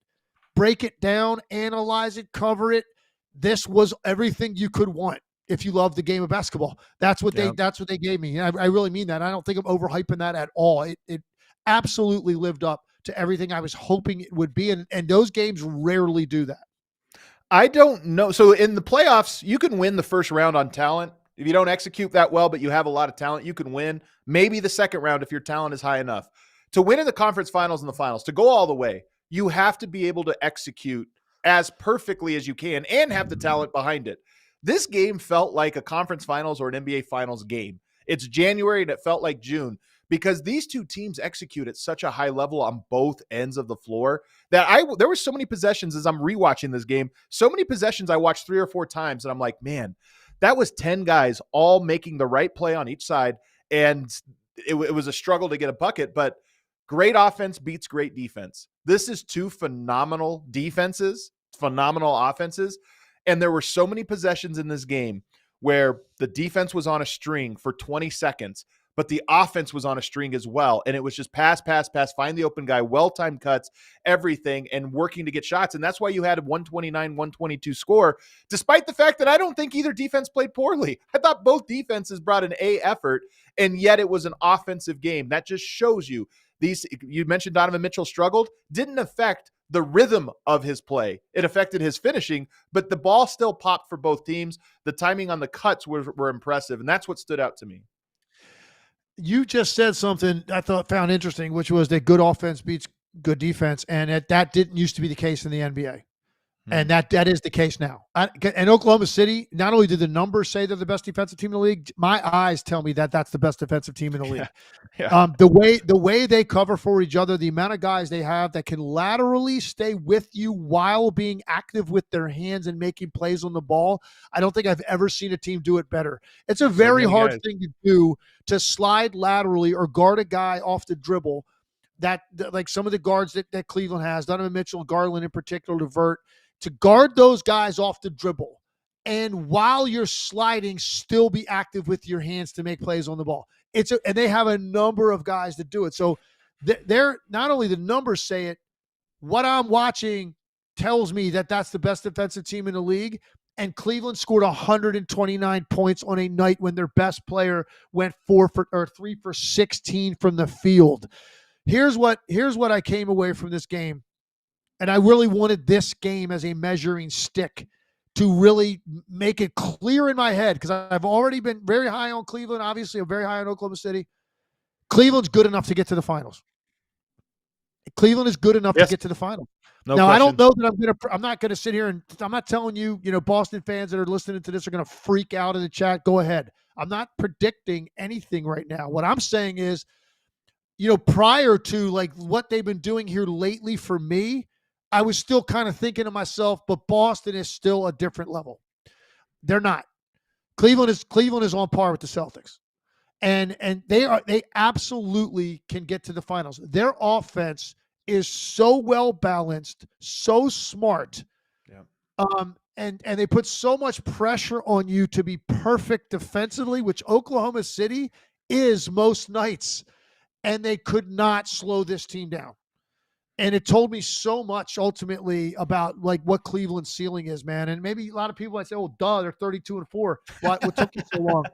break it down, analyze it, cover it, this was everything you could want if you love the game of basketball. That's what they gave me. And I really mean that. I don't think I'm overhyping that at all. It absolutely lived up to everything I was hoping it would be. And those games rarely do that. I don't know. So in the playoffs, you can win the first round on talent. If you don't execute that well, but you have a lot of talent, you can win. Maybe the second round if your talent is high enough. To win in the conference finals and the finals, to go all the way, you have to be able to execute as perfectly as you can and have the talent behind it. This game felt like a conference finals or an NBA finals game. It's January and it felt like June because these two teams execute at such a high level on both ends of the floor that there were so many possessions as I'm rewatching this game, so many possessions I watched 3 or 4 times and I'm like, man, that was 10 guys all making the right play on each side. And it was a struggle to get a bucket, but great offense beats great defense. This is two phenomenal defenses, phenomenal offenses. And there were so many possessions in this game where the defense was on a string for 20 seconds, but the offense was on a string as well. And it was just pass, find the open guy, well-timed cuts, everything, and working to get shots. And that's why you had a 129, 122 score, despite the fact that I don't think either defense played poorly. I thought both defenses brought an A effort, and yet it was an offensive game. That just shows you you mentioned Donovan Mitchell struggled, didn't affect the rhythm of his play. It affected his finishing, but the ball still popped for both teams. The timing on the cuts were impressive, and that's what stood out to me. You just said something I found interesting, which was that good offense beats good defense, and that didn't used to be the case in the NBA. And that is the case now. And Oklahoma City, not only did the numbers say they're the best defensive team in the league, my eyes tell me that that's the best defensive team in the league. Yeah. The way they cover for each other, the amount of guys they have that can laterally stay with you while being active with their hands and making plays on the ball, I don't think I've ever seen a team do it better. It's a very hard thing to do, to slide laterally or guard a guy off the dribble. That like some of the guards that Cleveland has, Donovan Mitchell and Garland in particular, LeVert, to guard those guys off the dribble, and while you're sliding, still be active with your hands to make plays on the ball. And they have a number of guys that do it. So they're not only the numbers say it, what I'm watching tells me that that's the best defensive team in the league. And Cleveland scored 129 points on a night when their best player went 3 for 16 from the field. Here's what I came away from this game. And I really wanted this game as a measuring stick to really make it clear in my head, because I've already been very high on Cleveland. Obviously, I'm very high on Oklahoma City. Cleveland's good enough to get to the finals. Cleveland is good enough to get to the finals. No now, question. I don't know that I'm not going to sit here and I'm not telling you, Boston fans that are listening to this are going to freak out in the chat. Go ahead. I'm not predicting anything right now. What I'm saying is, prior to like what they've been doing here lately for me, I was still kind of thinking to myself, but Boston is still a different level. They're not. Cleveland is on par with the Celtics. And they absolutely can get to the finals. Their offense is so well balanced, so smart. Yeah. And they put so much pressure on you to be perfect defensively, which Oklahoma City is most nights. And they could not slow this team down. And it told me so much ultimately about like what Cleveland's ceiling is, man. And maybe a lot of people might say, "Oh, duh, they're 32-4. What took you so long?"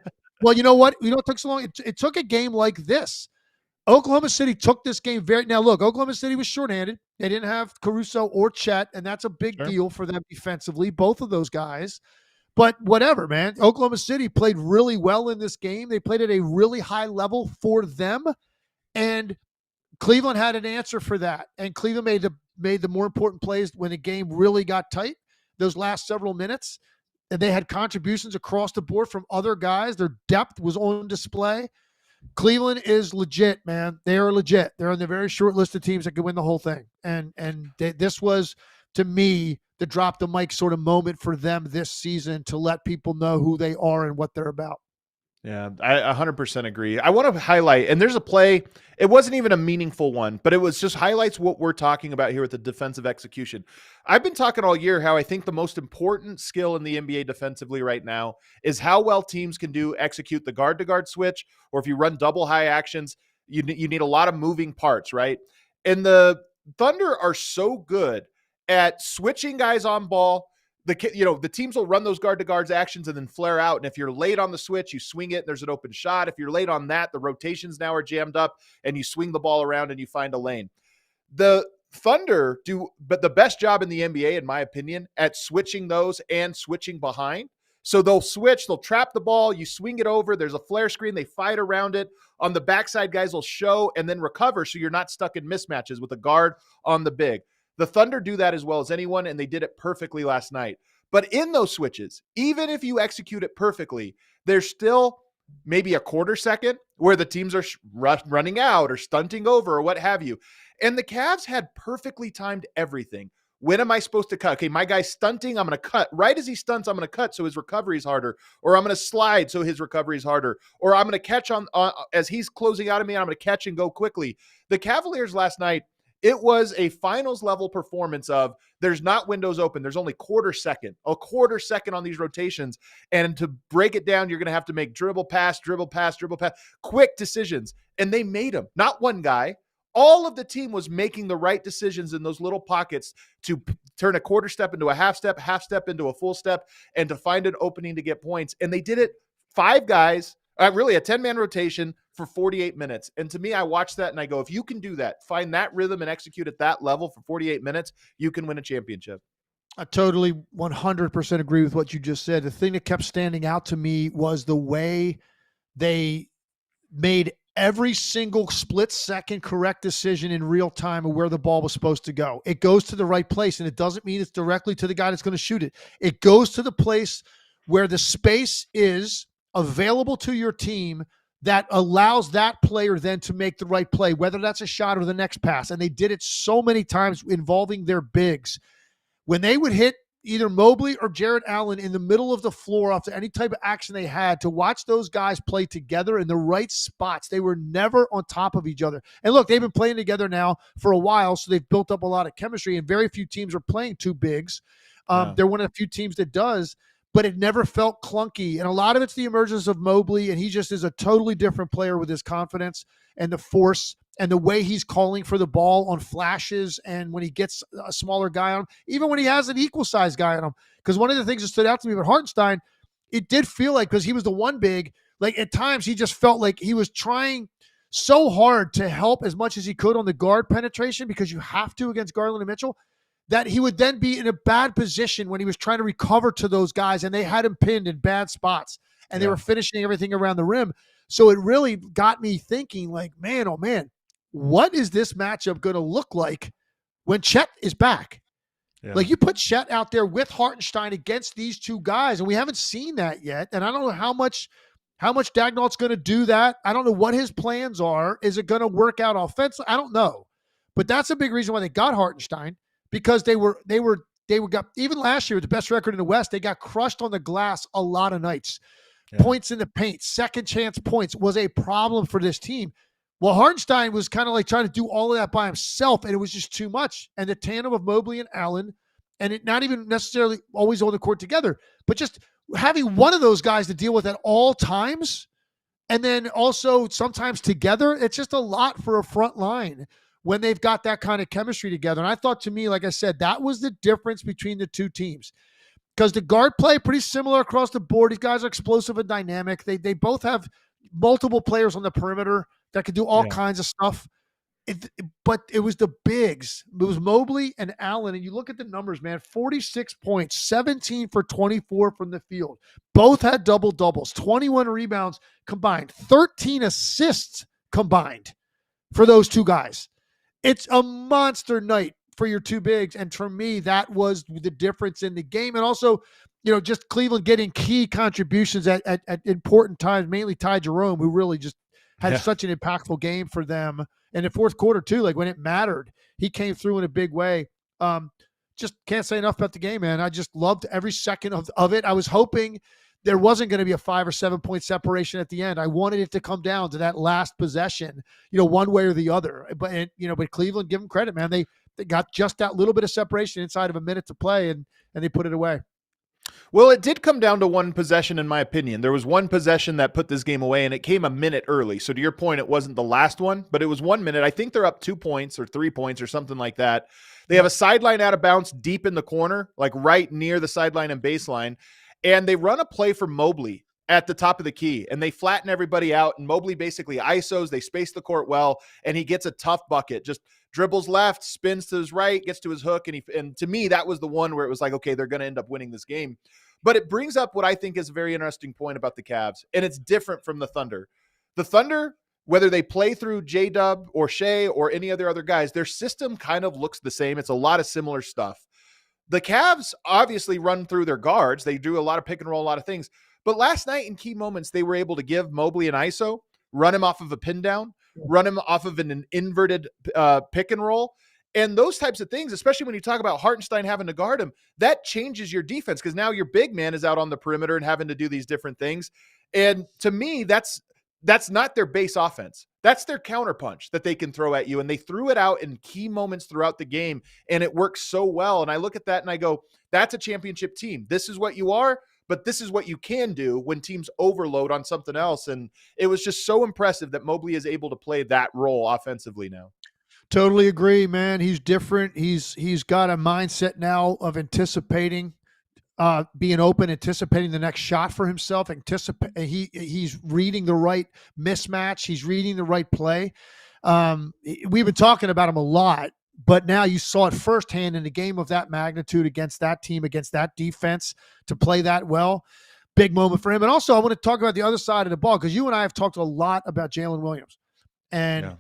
Well, you know what? It took so long. It took a game like this. Oklahoma City took this game now. Look, Oklahoma City was shorthanded. They didn't have Caruso or Chet, and that's a big deal for them defensively. Both of those guys. But whatever, man. Oklahoma City played really well in this game. They played at a really high level for them, and Cleveland had an answer for that, and Cleveland made the more important plays when the game really got tight, those last several minutes. And they had contributions across the board from other guys. Their depth was on display. Cleveland is legit, man. They are legit. They're on the very short list of teams that could win the whole thing. And this was, to me, the drop the mic sort of moment for them this season to let people know who they are and what they're about. Yeah, I 100% agree. I want to highlight, and there's a play, it wasn't even a meaningful one, but it was just highlights what we're talking about here with the defensive execution. I've been talking all year how I think the most important skill in the NBA defensively right now is how well teams can execute the guard-to-guard switch, or if you run double high actions, you need a lot of moving parts, right? And the Thunder are so good at switching guys on ball. The teams will run those guard-to-guards actions and then flare out. And if you're late on the switch, you swing it and there's an open shot. If you're late on that, the rotations now are jammed up and you swing the ball around and you find a lane. The Thunder do but the best job in the NBA, in my opinion, at switching those and switching behind. So they'll switch, they'll trap the ball, you swing it over, there's a flare screen, they fight around it. On the backside, guys will show and then recover so you're not stuck in mismatches with a guard on the big. The Thunder do that as well as anyone, and they did it perfectly last night. But in those switches, even if you execute it perfectly, there's still maybe a quarter second where the teams are running out or stunting over or what have you. And the Cavs had perfectly timed everything. When am I supposed to cut? Okay, my guy's stunting. I'm going to cut. Right as he stunts, I'm going to cut so his recovery is harder. Or I'm going to slide so his recovery is harder. Or I'm going to catch on as he's closing out of me, I'm going to catch and go quickly. The Cavaliers last night, it was a finals level performance of there's not windows open. There's only a quarter second on these rotations. And to break it down, you're going to have to make dribble, pass, quick decisions. And they made them. Not one guy. All of the team was making the right decisions in those little pockets to turn a quarter step into a half step into a full step, and to find an opening to get points. And they did it 5 guys, really a 10-man rotation for 48 minutes. And to me, I watched that and I go, if you can do that, find that rhythm and execute at that level for 48 minutes, you can win a championship. I totally 100% agree with what you just said. The thing that kept standing out to me was the way they made every single split-second correct decision in real time of where the ball was supposed to go. It goes to the right place, and it doesn't mean it's directly to the guy that's going to shoot it. It goes to the place where the space is available to your team that allows that player then to make the right play, whether that's a shot or the next pass. And they did it so many times involving their bigs. When they would hit either Mobley or Jarrett Allen in the middle of the floor after any type of action they had, to watch those guys play together in the right spots. They were never on top of each other. And look, they've been playing together now for a while, so they've built up a lot of chemistry, and very few teams are playing 2 bigs. They're one of the few teams that does, but it never felt clunky. And a lot of it's the emergence of Mobley, and he just is a totally different player with his confidence and the force and the way he's calling for the ball on flashes, and when he gets a smaller guy on him, even when he has an equal-sized guy on him. Because one of the things that stood out to me with Hartenstein, it did feel like, because he was the one big, like at times he just felt like he was trying so hard to help as much as he could on the guard penetration, because you have to against Garland and Mitchell, that he would then be in a bad position when he was trying to recover to those guys, and they had him pinned in bad spots, and they were finishing everything around the rim. So it really got me thinking, like, man, oh man, what is this matchup going to look like when Chet is back? Yeah. Like, you put Chet out there with Hartenstein against these 2 guys, and we haven't seen that yet. And I don't know how much Dagnall's going to do that. I don't know what his plans are. Is it going to work out offensively? I don't know. But that's a big reason why they got Hartenstein, because they got, even last year with the best record in the West, they got crushed on the glass a lot of nights. Yeah. Points in the paint, second chance points was a problem for this team. Well, Hartenstein was kind of like trying to do all of that by himself, and it was just too much. And the tandem of Mobley and Allen, and it not even necessarily always on the court together, but just having one of those guys to deal with at all times, and then also sometimes together, it's just a lot for a front line when they've got that kind of chemistry together. And I thought, to me, like I said, that was the difference between the 2 teams. Because the guard play pretty similar across the board. These guys are explosive and dynamic. They both have multiple players on the perimeter that could do all kinds of stuff. But it was the bigs. It was Mobley and Allen. And you look at the numbers, man, 46 points, 17 for 24 from the field. Both had double-doubles, 21 rebounds combined, 13 assists combined for those 2 guys. It's a monster night for your 2 bigs. And for me, that was the difference in the game. And also, just Cleveland getting key contributions at important times, mainly Ty Jerome, who really just had such an impactful game for them. And the fourth quarter, too, like when it mattered, he came through in a big way. Just can't say enough about the game, man. I just loved every second of it. I was hoping there wasn't going to be a 5 or 7 point separation at the end. I wanted it to come down to that last possession, one way or the other. But Cleveland, give them credit, man. They got just that little bit of separation inside of a minute to play, and they put it away. Well, it did come down to one possession, in my opinion. There was one possession that put this game away, and it came a minute early. So to your point, it wasn't the last one, but it was 1 minute. I think they're up 2 points or 3 points or something like that. They have a sideline out of bounds deep in the corner, like right near the sideline and baseline, and they run a play for Mobley at the top of the key, and they flatten everybody out, and Mobley basically ISOs. They space the court well, and he gets a tough bucket. Just dribbles left, spins to his right, gets to his hook, and to me, that was the one where it was like, okay, they're going to end up winning this game. But it brings up what I think is a very interesting point about the Cavs, and it's different from the Thunder. The Thunder, whether they play through J-Dub or Shea or any other guys, their system kind of looks the same. It's a lot of similar stuff. The Cavs obviously run through their guards. They do a lot of pick and roll, a lot of things. But last night in key moments, they were able to give Mobley an ISO, run him off of a pin down, run him off of an inverted pick and roll. And those types of things, especially when you talk about Hartenstein having to guard him, that changes your defense because now your big man is out on the perimeter and having to do these different things. And to me, that's not their base offense. That's their counterpunch that they can throw at you. And they threw it out in key moments throughout the game, and it works so well. And I look at that and I go, that's a championship team. This is what you are, but this is what you can do when teams overload on something else. And it was just so impressive that Mobley is able to play that role offensively now. Totally agree, man. He's different. He's got a mindset now of anticipating, being open, anticipating the next shot for himself. He's reading the right mismatch. He's reading the right play. We've been talking about him a lot, but now you saw it firsthand in a game of that magnitude against that team, against that defense, to play that well. Big moment for him. And also, I want to talk about the other side of the ball, because you and I have talked a lot about Jalen Williams. And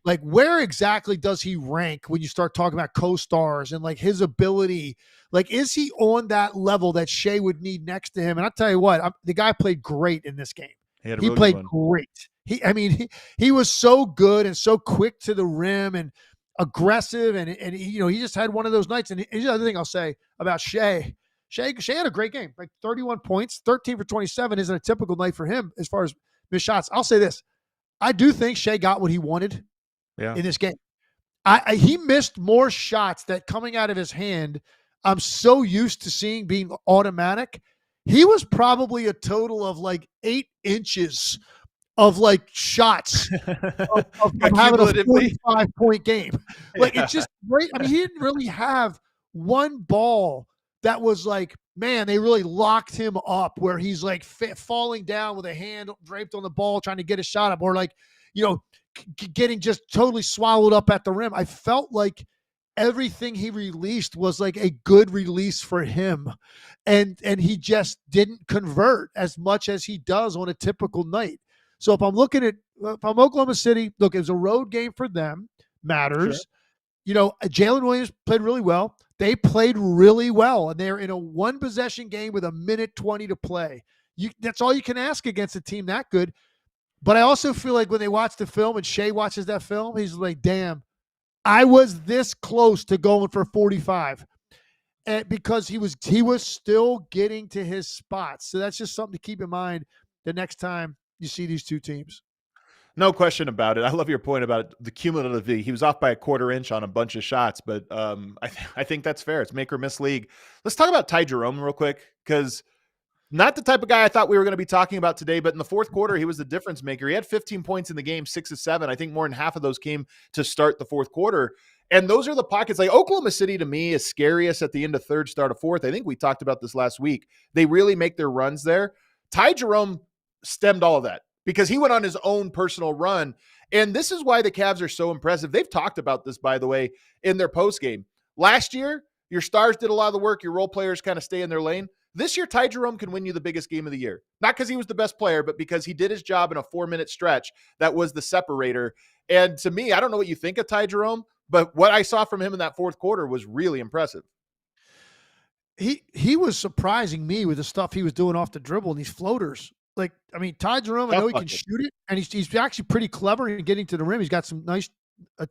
like, where exactly does he rank when you start talking about co-stars and like his ability? Like, is he on that level that Shea would need next to him? And I'll tell you what, the guy played great in this game. He played great. He was so good and so quick to the rim and aggressive. And he just had one of those nights. And here's the other thing I'll say about Shea. Shea had a great game, like 31 points, 13 for 27 isn't a typical night for him as far as missed shots. I'll say this. I do think Shea got what he wanted in this game. He missed more shots that coming out of his hand I'm so used to seeing being automatic. He was probably a total of like 8 inches of like shots of having a 45-point game. Like, it's just great. I mean, he didn't really have one ball that was like, man, they really locked him up where he's like falling down with a hand draped on the ball trying to get a shot up, or like, getting just totally swallowed up at the rim. I felt like everything he released was like a good release for him. And he just didn't convert as much as he does on a typical night. So if I'm Oklahoma City, look, it was a road game for them, matters. Sure. Jalen Williams played really well. They played really well, and they're in a 1-possession game with 1:20 to play. That's all you can ask against a team that good. But I also feel like when they watch the film and Shea watches that film, he's like, damn, I was this close to going for 45. And because he was still getting to his spots. So that's just something to keep in mind the next time you see these two teams. No question about it. I love your point about the cumulative. He was off by a 1/4 inch on a bunch of shots, but I think that's fair. It's make or miss league. Let's talk about Ty Jerome real quick, because not the type of guy I thought we were going to be talking about today, but in the fourth quarter, he was the difference maker. He had 15 points in the game, 6 of 7. I think more than half of those came to start the fourth quarter. And those are the pockets. Like, Oklahoma City to me is scariest at the end of third, start of fourth. I think we talked about this last week. They really make their runs there. Ty Jerome stemmed all of that because he went on his own personal run. And this is why the Cavs are so impressive. They've talked about this, by the way, in their postgame. Last year, your stars did a lot of the work. Your role players kind of stay in their lane. This year, Ty Jerome can win you the biggest game of the year. Not because he was the best player, but because he did his job in a 4-minute stretch that was the separator. And to me, I don't know what you think of Ty Jerome, but what I saw from him in that fourth quarter was really impressive. He was surprising me with the stuff he was doing off the dribble and these floaters. Like, I mean, Ty Jerome, I know he can shoot it, and he's actually pretty clever in getting to the rim. He's got some nice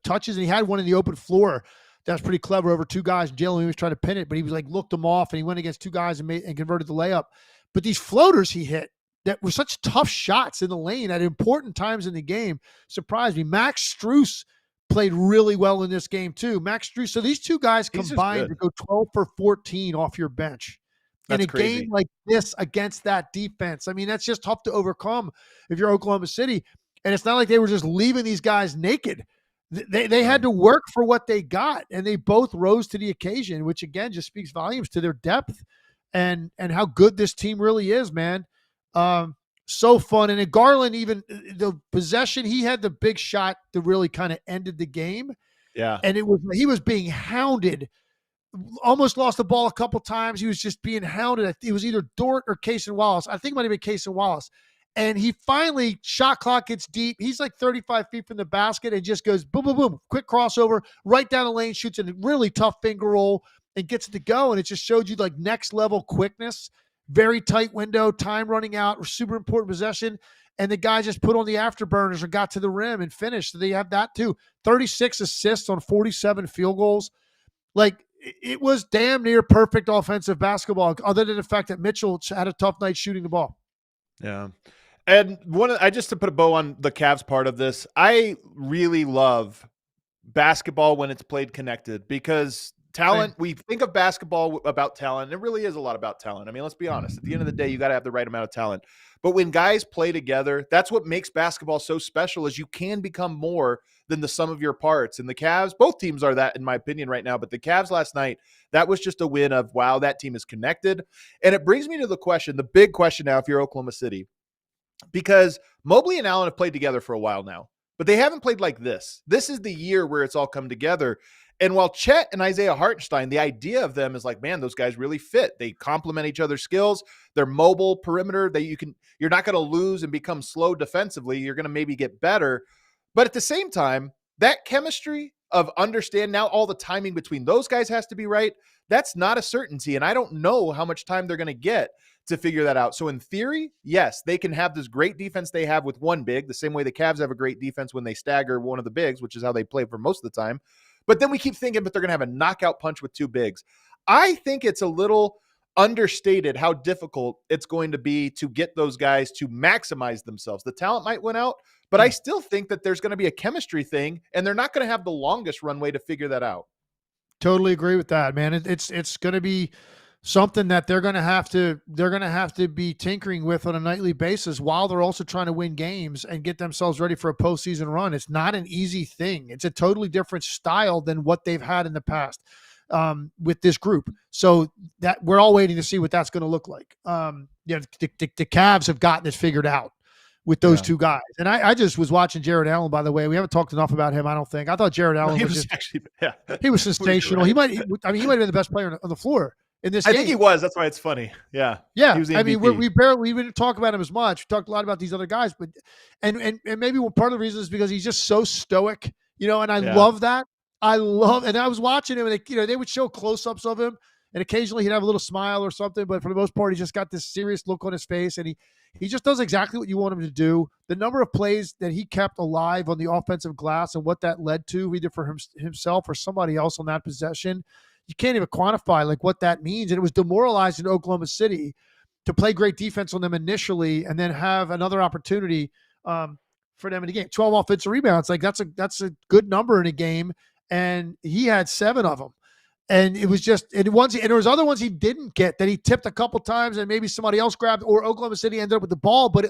touches, and he had one in the open floor that was pretty clever over 2 guys. Jalen was trying to pin it, but he was like looked them off, and he went against 2 guys and converted the layup. But these floaters he hit that were such tough shots in the lane at important times in the game surprised me. Max Strus played really well in this game too. Max Strus. So these 2 guys combined to go 12 for 14 off your bench. That's in a crazy game like this against that defense. I mean, that's just tough to overcome if you're Oklahoma City. And it's not like they were just leaving these guys naked. They had to work for what they got, and they both rose to the occasion, which again just speaks volumes to their depth and how good this team really is, man. So fun. And in Garland, even the possession, he had the big shot that really kind of ended the game. Yeah. And he was being hounded. Almost lost the ball a couple times. He was just being hounded. It was either Dort or Cason Wallace. I think it might have been Cason Wallace. And he finally, shot clock gets deep. He's like 35 feet from the basket and just goes boom, boom, boom. Quick crossover, right down the lane, shoots a really tough finger roll and gets it to go. And it just showed you like next level quickness. very tight window, time running out, super important possession, and the guy just put on the afterburners or got to the rim and finished. So they have that too. 36 assists on 47 field goals. Like, it was damn near perfect offensive basketball, other than the fact that Mitchell had a tough night shooting the ball. Yeah. And just to put a bow on the Cavs part of this, I really love basketball when it's played connected, because talent, we think of basketball about talent. And it really is a lot about talent. I mean, let's be honest. At the end of the day, you got to have the right amount of talent. But when guys play together, that's what makes basketball so special, is you can become more than the sum of your parts. And the Cavs, both teams are that, in my opinion, right now. But the Cavs last night, that was just a win of, wow, that team is connected. And it brings me to the question, the big question now, if you're Oklahoma City, because Mobley and Allen have played together for a while now, but they haven't played like this. This is the year where it's all come together. And while Chet and Isaiah Hartenstein, the idea of them is like, man, those guys really fit. They complement each other's skills. They're mobile perimeter. You're not going to lose and become slow defensively. You're going to maybe get better. But at the same time, that chemistry of understand now all the timing between those guys has to be right. That's not a certainty. And I don't know how much time they're going to get to figure that out. So in theory, yes, they can have this great defense they have with one big, the same way the Cavs have a great defense when they stagger one of the bigs, which is how they play for most of the time. But then we keep thinking, but they're going to have a knockout punch with two bigs. I think it's a little understated how difficult it's going to be to get those guys to maximize themselves. The talent might win out, but I still think that there's going to be a chemistry thing, and they're not going to have the longest runway to figure that out. Totally agree with that, man. It's going to be something that they're going to have to be tinkering with on a nightly basis, while they're also trying to win games and get themselves ready for a postseason run. It's not an easy thing. It's a totally different style than what they've had in the past with this group. So that we're all waiting to see what that's going to look like. The Cavs have gotten this figured out with those two guys. And I just was watching Jarrett Allen, by the way. We haven't talked enough about him, I don't think. I thought Jarrett Allen he was sensational. He might have been the best player on the floor in this game. I think he was. That's why it's funny. Yeah. Yeah. He was the I mean, MVP. we didn't talk about him as much. We talked a lot about these other guys, but and maybe part of the reason is because he's just so stoic, and I love that. And I was watching him, and they would show close-ups of him, and occasionally he'd have a little smile or something, but for the most part, he just got this serious look on his face, and he just does exactly what you want him to do. The number of plays that he kept alive on the offensive glass and what that led to, either for himself or somebody else on that possession, you can't even quantify like what that means. And it was demoralizing to Oklahoma City to play great defense on them initially and then have another opportunity for them in the game. 12 offensive rebounds, like that's a good number in a game, and he had 7 of them. And it was just, and there was other ones he didn't get that he tipped a couple times and maybe somebody else grabbed, or Oklahoma City ended up with the ball, but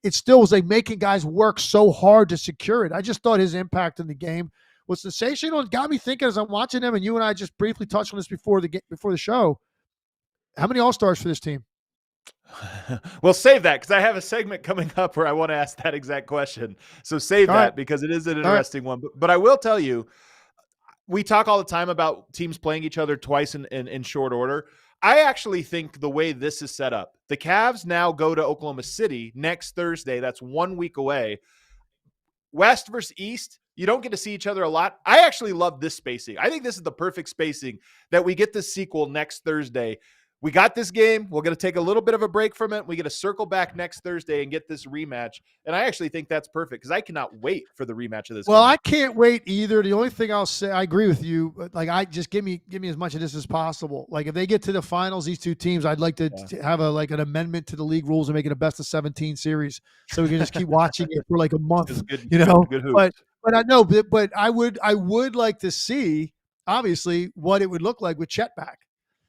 it still was like making guys work so hard to secure it. I just thought his impact in the game was sensational. It got me thinking as I'm watching him, and you and I just briefly touched on this before the show. How many All-Stars for this team? Well, save that, because I have a segment coming up where I want to ask that exact question. So save that, because it is an interesting one. But I will tell you, we talk all the time about teams playing each other twice in short order. I actually think the way this is set up, the Cavs now go to Oklahoma City next Thursday. That's 1 week away. West versus East, you don't get to see each other a lot. I actually love this spacing. I think this is the perfect spacing that we get this sequel next Thursday. We got this game. We're going to take a little bit of a break from it. We get to circle back next Thursday and get this rematch. And I actually think that's perfect, because I cannot wait for the rematch of this game. I can't wait either. The only thing I'll say, I agree with you. Like, I just give me as much of this as possible. Like, if they get to the finals, these two teams, I'd like to have an amendment to the league rules and make it a best of 17 series, so we can just keep watching it for like a month. Good, good but I know, but I would like to see, obviously, what it would look like with Chet back.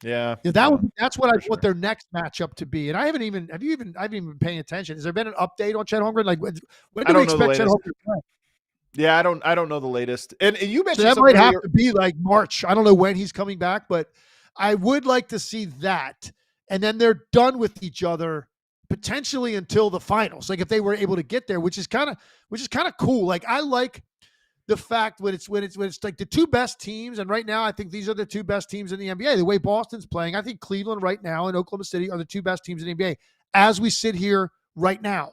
Yeah, that's what I want their next matchup to be. And I haven't even been paying attention. Has there been an update on Chet Holmgren? Like, when do we expect Chet Holmgren to play? Yeah, I don't know the latest. And you mentioned so that might have to be like March. I don't know when he's coming back, but I would like to see that. And then they're done with each other potentially until the finals. Like, if they were able to get there, which is kind of cool. Like, I like the fact when it's like the two best teams, and right now I think these are the two best teams in the NBA. The way Boston's playing, I think Cleveland right now and Oklahoma City are the two best teams in the NBA as we sit here right now.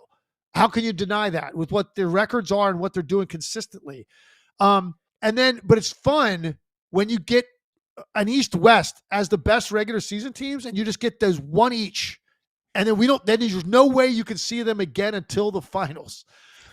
How can you deny that with what their records are and what they're doing consistently? But it's fun when you get an East-West as the best regular season teams, and you just get those one each. And then then there's no way you can see them again until the finals.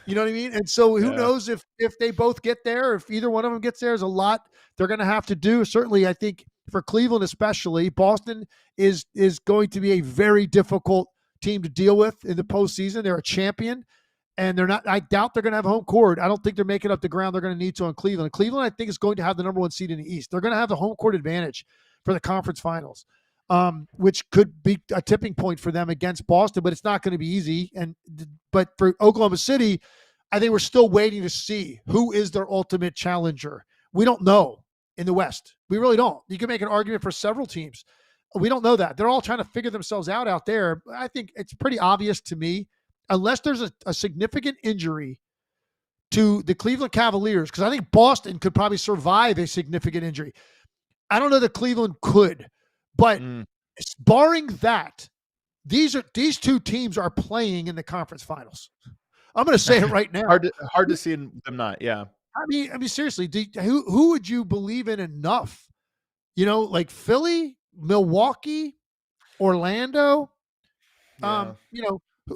You know what I mean? And so who knows if they both get there, if either one of them gets there, is a lot they're going to have to do. Certainly, I think for Cleveland especially, Boston is going to be a very difficult team to deal with in the postseason. They're a champion, and they're not. I doubt they're going to have home court. I don't think they're making up the ground they're going to need to on Cleveland. Cleveland, I think, is going to have the number one seed in the East. They're going to have the home court advantage for the conference finals. Which could be a tipping point for them against Boston, but it's not going to be easy. But for Oklahoma City, I think we're still waiting to see who is their ultimate challenger. We don't know in the West. We really don't. You can make an argument for several teams. We don't know that. They're all trying to figure themselves out there. I think it's pretty obvious to me, unless there's a significant injury to the Cleveland Cavaliers, because I think Boston could probably survive a significant injury. I don't know that Cleveland could. But barring that, these two teams are playing in the conference finals. I'm going to say it right now. hard to see them not. Yeah. I mean, seriously, who would you believe in enough? Like Philly, Milwaukee, Orlando. Yeah.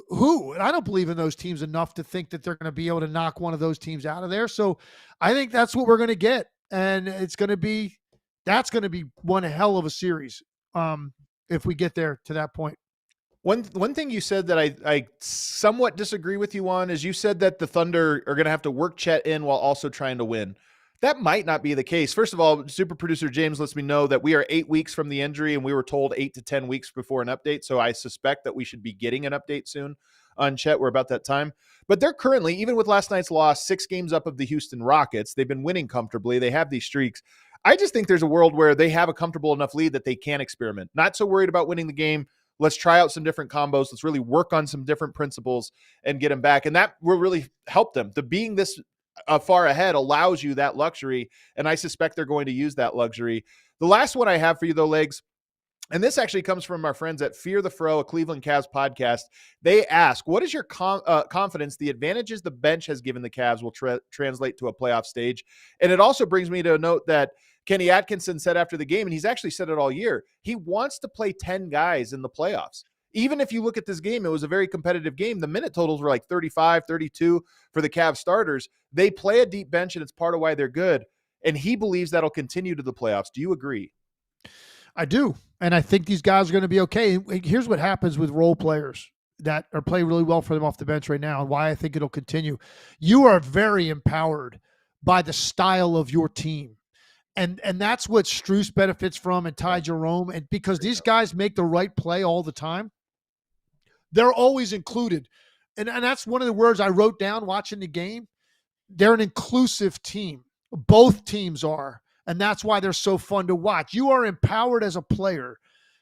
Who? And I don't believe in those teams enough to think that they're going to be able to knock one of those teams out of there. So I think that's what we're going to get, and that's going to be one hell of a series if we get there to that point. One thing you said that I somewhat disagree with you on is you said that the Thunder are going to have to work Chet in while also trying to win. That might not be the case. First of all, super producer James lets me know that we are 8 weeks from the injury, and we were told 8 to 10 weeks before an update. So I suspect that we should be getting an update soon on Chet. We're about that time. But they're currently, even with last night's loss, 6 games up of the Houston Rockets. They've been winning comfortably. They have these streaks. I just think there's a world where they have a comfortable enough lead that they can experiment. Not so worried about winning the game. Let's try out some different combos. Let's really work on some different principles and get them back. And that will really help them. The being this far ahead allows you that luxury. And I suspect they're going to use that luxury. The last one I have for you, though, Legs, and this actually comes from our friends at Fear the Fro, a Cleveland Cavs podcast. They ask, what is your confidence the advantages the bench has given the Cavs will translate to a playoff stage? And it also brings me to a note that Kenny Atkinson said after the game, and he's actually said it all year, he wants to play 10 guys in the playoffs. Even if you look at this game, it was a very competitive game. The minute totals were like 35, 32 for the Cavs starters. They play a deep bench, and it's part of why they're good. And he believes that'll continue to the playoffs. Do you agree? I do. And I think these guys are going to be okay. Here's what happens with role players that are playing really well for them off the bench right now, and why I think it'll continue. You are very empowered by the style of your team. And that's what Strus benefits from, and Ty Jerome. And because these guys make the right play all the time, they're always included. And that's one of the words I wrote down watching the game. They're an inclusive team. Both teams are. And that's why they're so fun to watch. You are empowered as a player.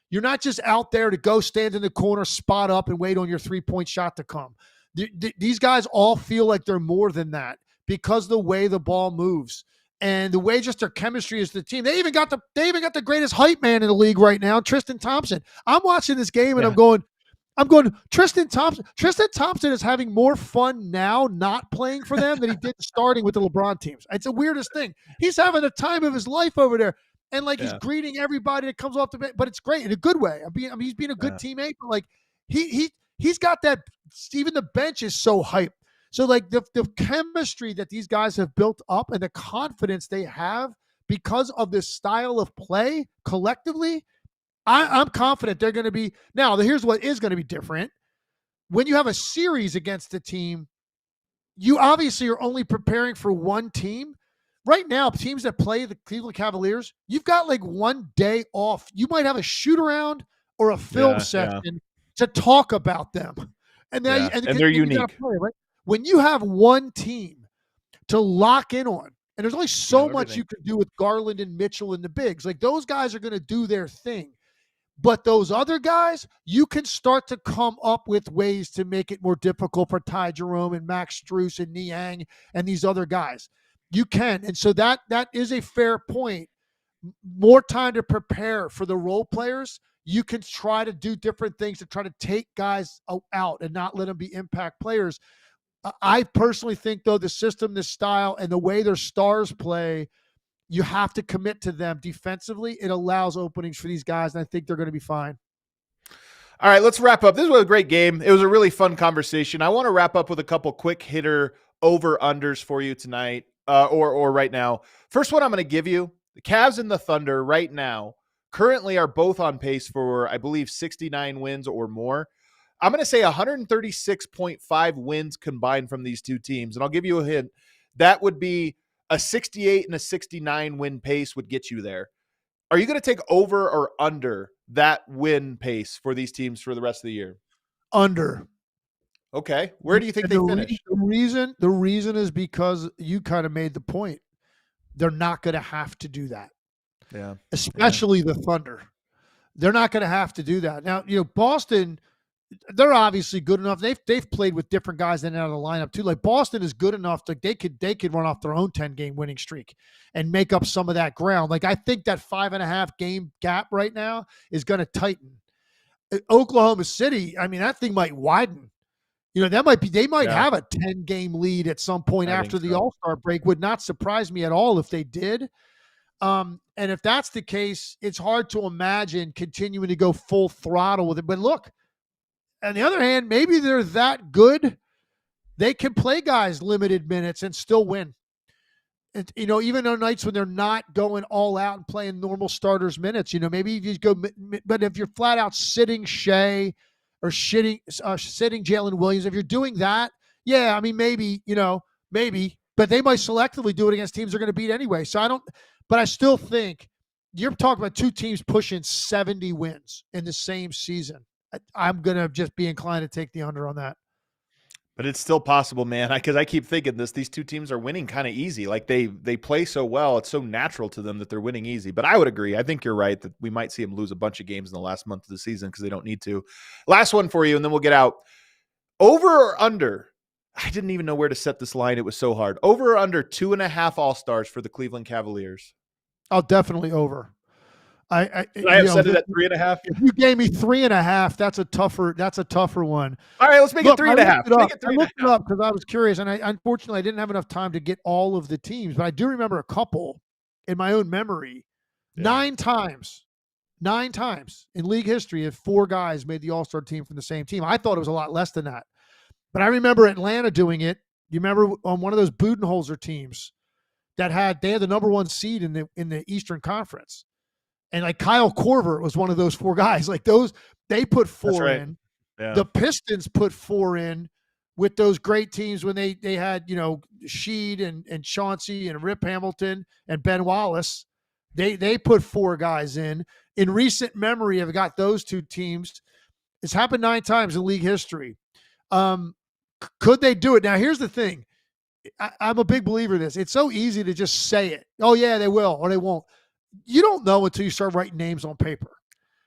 You're not just out there to go stand in the corner, spot up, and wait on your three-point shot to come. These guys all feel like they're more than that because the way the ball moves and the way just their chemistry is the team. They even got the greatest hype man in the league right now, Tristan Thompson. I'm watching this game and I'm going, Tristan Thompson is having more fun now not playing for them than he did starting with the LeBron teams. It's the weirdest thing. He's having the time of his life over there. And he's greeting everybody that comes off the bench, but it's great in a good way. He's being a good teammate, but he's got that. Even the bench is so hyped. So the chemistry that these guys have built up and the confidence they have because of this style of play collectively, I'm confident they're going to be. Now, here's what is going to be different. When you have a series against a team, you obviously are only preparing for one team. Right now, teams that play the Cleveland Cavaliers, you've got 1 day off. You might have a shoot around or a film section to talk about them. And they're unique. Play, right? When you have one team to lock in on, and there's only so much you can do with Garland and Mitchell and the bigs. Those guys are going to do their thing. But those other guys, you can start to come up with ways to make it more difficult for Ty Jerome and Max Strus and Niang and these other guys. You can. And so that is a fair point. More time to prepare for the role players. You can try to do different things to try to take guys out and not let them be impact players. I personally think, though, the system, the style, and the way their stars play You have to commit to them defensively. It allows openings for these guys, and I think they're going to be fine. All right, let's wrap up. This was a great game. It was a really fun conversation. I want to wrap up with a couple quick hitter over-unders for you tonight, or right now. First one I'm going to give you, the Cavs and the Thunder right now currently are both on pace for, I believe, 69 wins or more. I'm going to say 136.5 wins combined from these two teams. And I'll give you a hint. That would be a 68 and a 69 win pace would get you there. Are you going to take over or under that win pace for these teams for the rest of the year? Under. Okay. Where do you think they finish? The reason is because you kind of made the point. They're not going to have to do that. Yeah. Especially the Thunder. They're not going to have to do that. Now, Boston, they're obviously good enough. They've played with different guys in and out of the lineup too. Like Boston is good enough that they could run off their own 10-game winning streak and make up some of that ground. Like I think that 5.5 game gap right now is going to tighten. Oklahoma City, I mean, that thing might widen. They might have a 10-game lead at some point after the All-Star break. Would not surprise me at all if they did. And if that's the case, it's hard to imagine continuing to go full throttle with it. But look, on the other hand, maybe they're that good. They can play guys limited minutes and still win. And, even on nights when they're not going all out and playing normal starters minutes, maybe you just go, but if you're flat out sitting Shea or sitting Jalen Williams, if you're doing that, yeah, I mean, maybe, but they might selectively do it against teams they're going to beat anyway. But I still think you're talking about two teams pushing 70 wins in the same season. I'm going to just be inclined to take the under on that. But it's still possible, man, because I keep thinking these two teams are winning kind of easy. Like they play so well. It's so natural to them that they're winning easy. But I would agree. I think you're right that we might see them lose a bunch of games in the last month of the season because they don't need to. Last one for you, and then we'll get out. Over or under? I didn't even know where to set this line. It was so hard. Over or under 2.5 All-Stars for the Cleveland Cavaliers? I'll definitely over. I have set it at 3.5. If you gave me 3.5, that's a tougher one. All right, let's make it 3.5. I looked it up because I was curious, and unfortunately I didn't have enough time to get all of the teams, but I do remember a couple in my own memory. Yeah. 9 times in league history have 4 guys made the All-Star team from the same team. I thought it was a lot less than that, but I remember Atlanta doing it. You remember on one of those Budenholzer teams that they had the number 1 seed in the Eastern Conference. And like Kyle Korver was one of those 4 guys. Like those, they put 4 in. Yeah. The Pistons put 4 in with those great teams when they had, Sheed and Chauncey and Rip Hamilton and Ben Wallace. They put 4 guys in. In recent memory, I've got those 2 teams. It's happened 9 times in league history. Could they do it? Now, here's the thing. I'm a big believer in this. It's so easy to just say it. Oh, yeah, they will or they won't. You don't know until you start writing names on paper.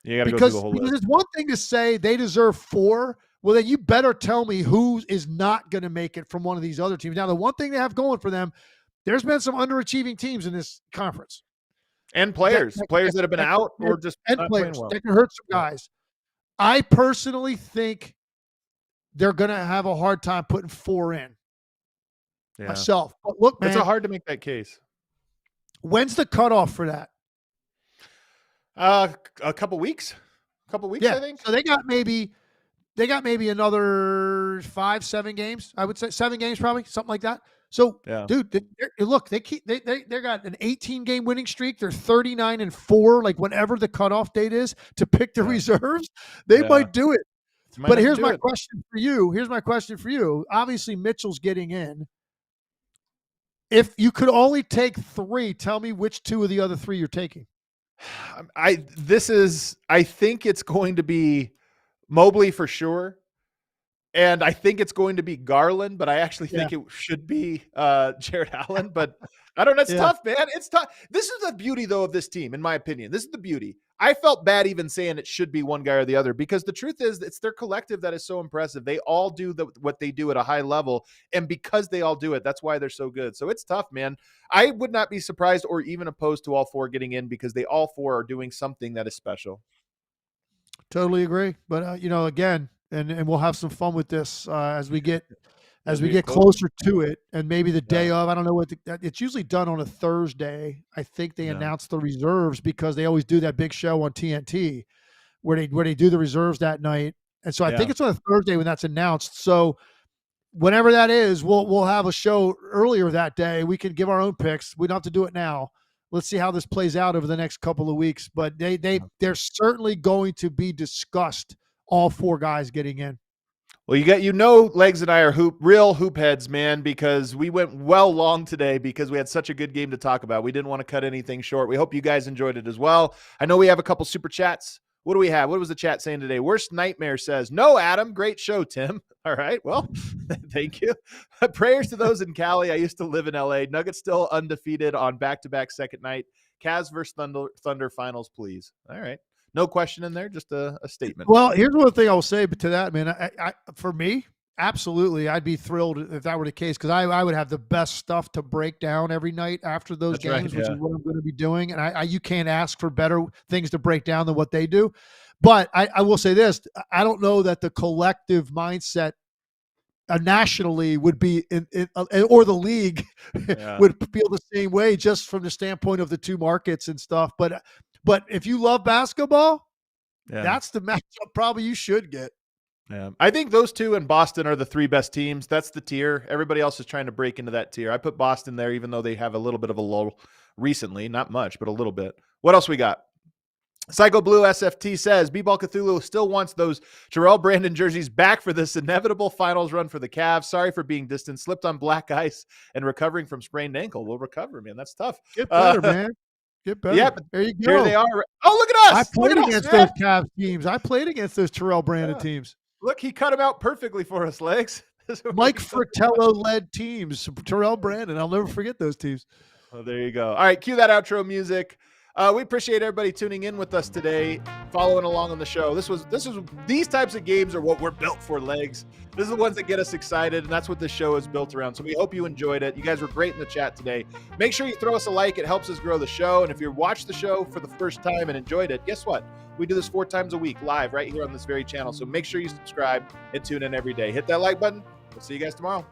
You got to go through the whole list. Because it's one thing to say they deserve 4. Well, then you better tell me who is not going to make it from one of these other teams. Now, the one thing they have going for them, there's been some underachieving teams in this conference. And players that have been out or just and not players well. that can hurt some guys. I personally think they're going to have a hard time putting 4 in myself. But look, man. It's hard to make that case. When's the cutoff for that? A couple weeks, yeah. I think. So they got maybe another 5-7 games. I would say 7 games, probably something like that. So, dude, look, they got an 18-game winning streak. They're 39-4. Like whenever the cutoff date is to pick the reserves, they might do it. But here's my question for you. Obviously, Mitchell's getting in. If you could only take 3, tell me which 2 of the other 3 you're taking. I think it's going to be Mobley for sure. And I think it's going to be Garland, but I actually think it should be Jarrett Allen. But I don't know. It's tough, man. It's tough. This is the beauty, though, of this team, in my opinion. This is the beauty. I felt bad even saying it should be one guy or the other because the truth is it's their collective that is so impressive. They all do what they do at a high level. And because they all do it, that's why they're so good. So it's tough, man. I would not be surprised or even opposed to all 4 getting in because they all 4 are doing something that is special. Totally agree. But, again, and we'll have some fun with this as we get as we get closer to it, and maybe the day of, I don't know what it's usually done on a Thursday. I think they announce the reserves because they always do that big show on TNT where they do the reserves that night. And so I think it's on a Thursday when that's announced. So whenever that is, we'll have a show earlier that day. We can give our own picks. We don't have to do it now. Let's see how this plays out over the next couple of weeks. But they're certainly going to be discussed, all 4 guys getting in. Well, Legs and I are real hoop heads, man, because we went well long today because we had such a good game to talk about. We didn't want to cut anything short. We hope you guys enjoyed it as well. I know we have a couple super chats. What do we have? What was the chat saying today? Worst Nightmare says, no, Adam, great show, Tim. All right, well, thank you. Prayers to those in Cali. I used to live in LA. Nuggets still undefeated on back-to-back second night. Cavs versus Thunder finals, please. All right. No question in there, just a statement. Well, here's one thing I will say to that, man. I for me, absolutely, I'd be thrilled if that were the case because I would have the best stuff to break down every night after those games, which is what I'm going to be doing. And you can't ask for better things to break down than what they do. But I will say this: I don't know that the collective mindset nationally would be or the league would feel the same way, just from the standpoint of the 2 markets and stuff. But if you love basketball, that's the matchup probably you should get. Yeah, I think those 2 in Boston are the 3 best teams. That's the tier. Everybody else is trying to break into that tier. I put Boston there, even though they have a little bit of a lull recently. Not much, but a little bit. What else we got? Psycho Blue SFT says, B-Ball Cthulhu still wants those Terrell Brandon jerseys back for this inevitable finals run for the Cavs. Sorry for being distant. Slipped on black ice and recovering from sprained ankle. We'll recover, man. That's tough. Get better, man. Get better. Yeah, there you go. Here they are. Oh, look at us. I played against those Cavs teams. I played against those Terrell Brandon teams. Look, he cut him out perfectly for us, Legs. Mike Fratello-led teams. Terrell Brandon. I'll never forget those teams. Well, there you go. All right, cue that outro music. We appreciate everybody tuning in with us today, following along on the show. These types of games are what we're built for, Legs. This is the ones that get us excited, and that's what this show is built around. So we hope you enjoyed it. You guys were great in the chat today. Make sure you throw us a like. It helps us grow the show. And if you watched the show for the first time and enjoyed it, guess what? We do this 4 times a week live right here on this very channel. So make sure you subscribe and tune in every day. Hit that like button. We'll see you guys tomorrow.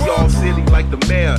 Y'all silly like the mayor.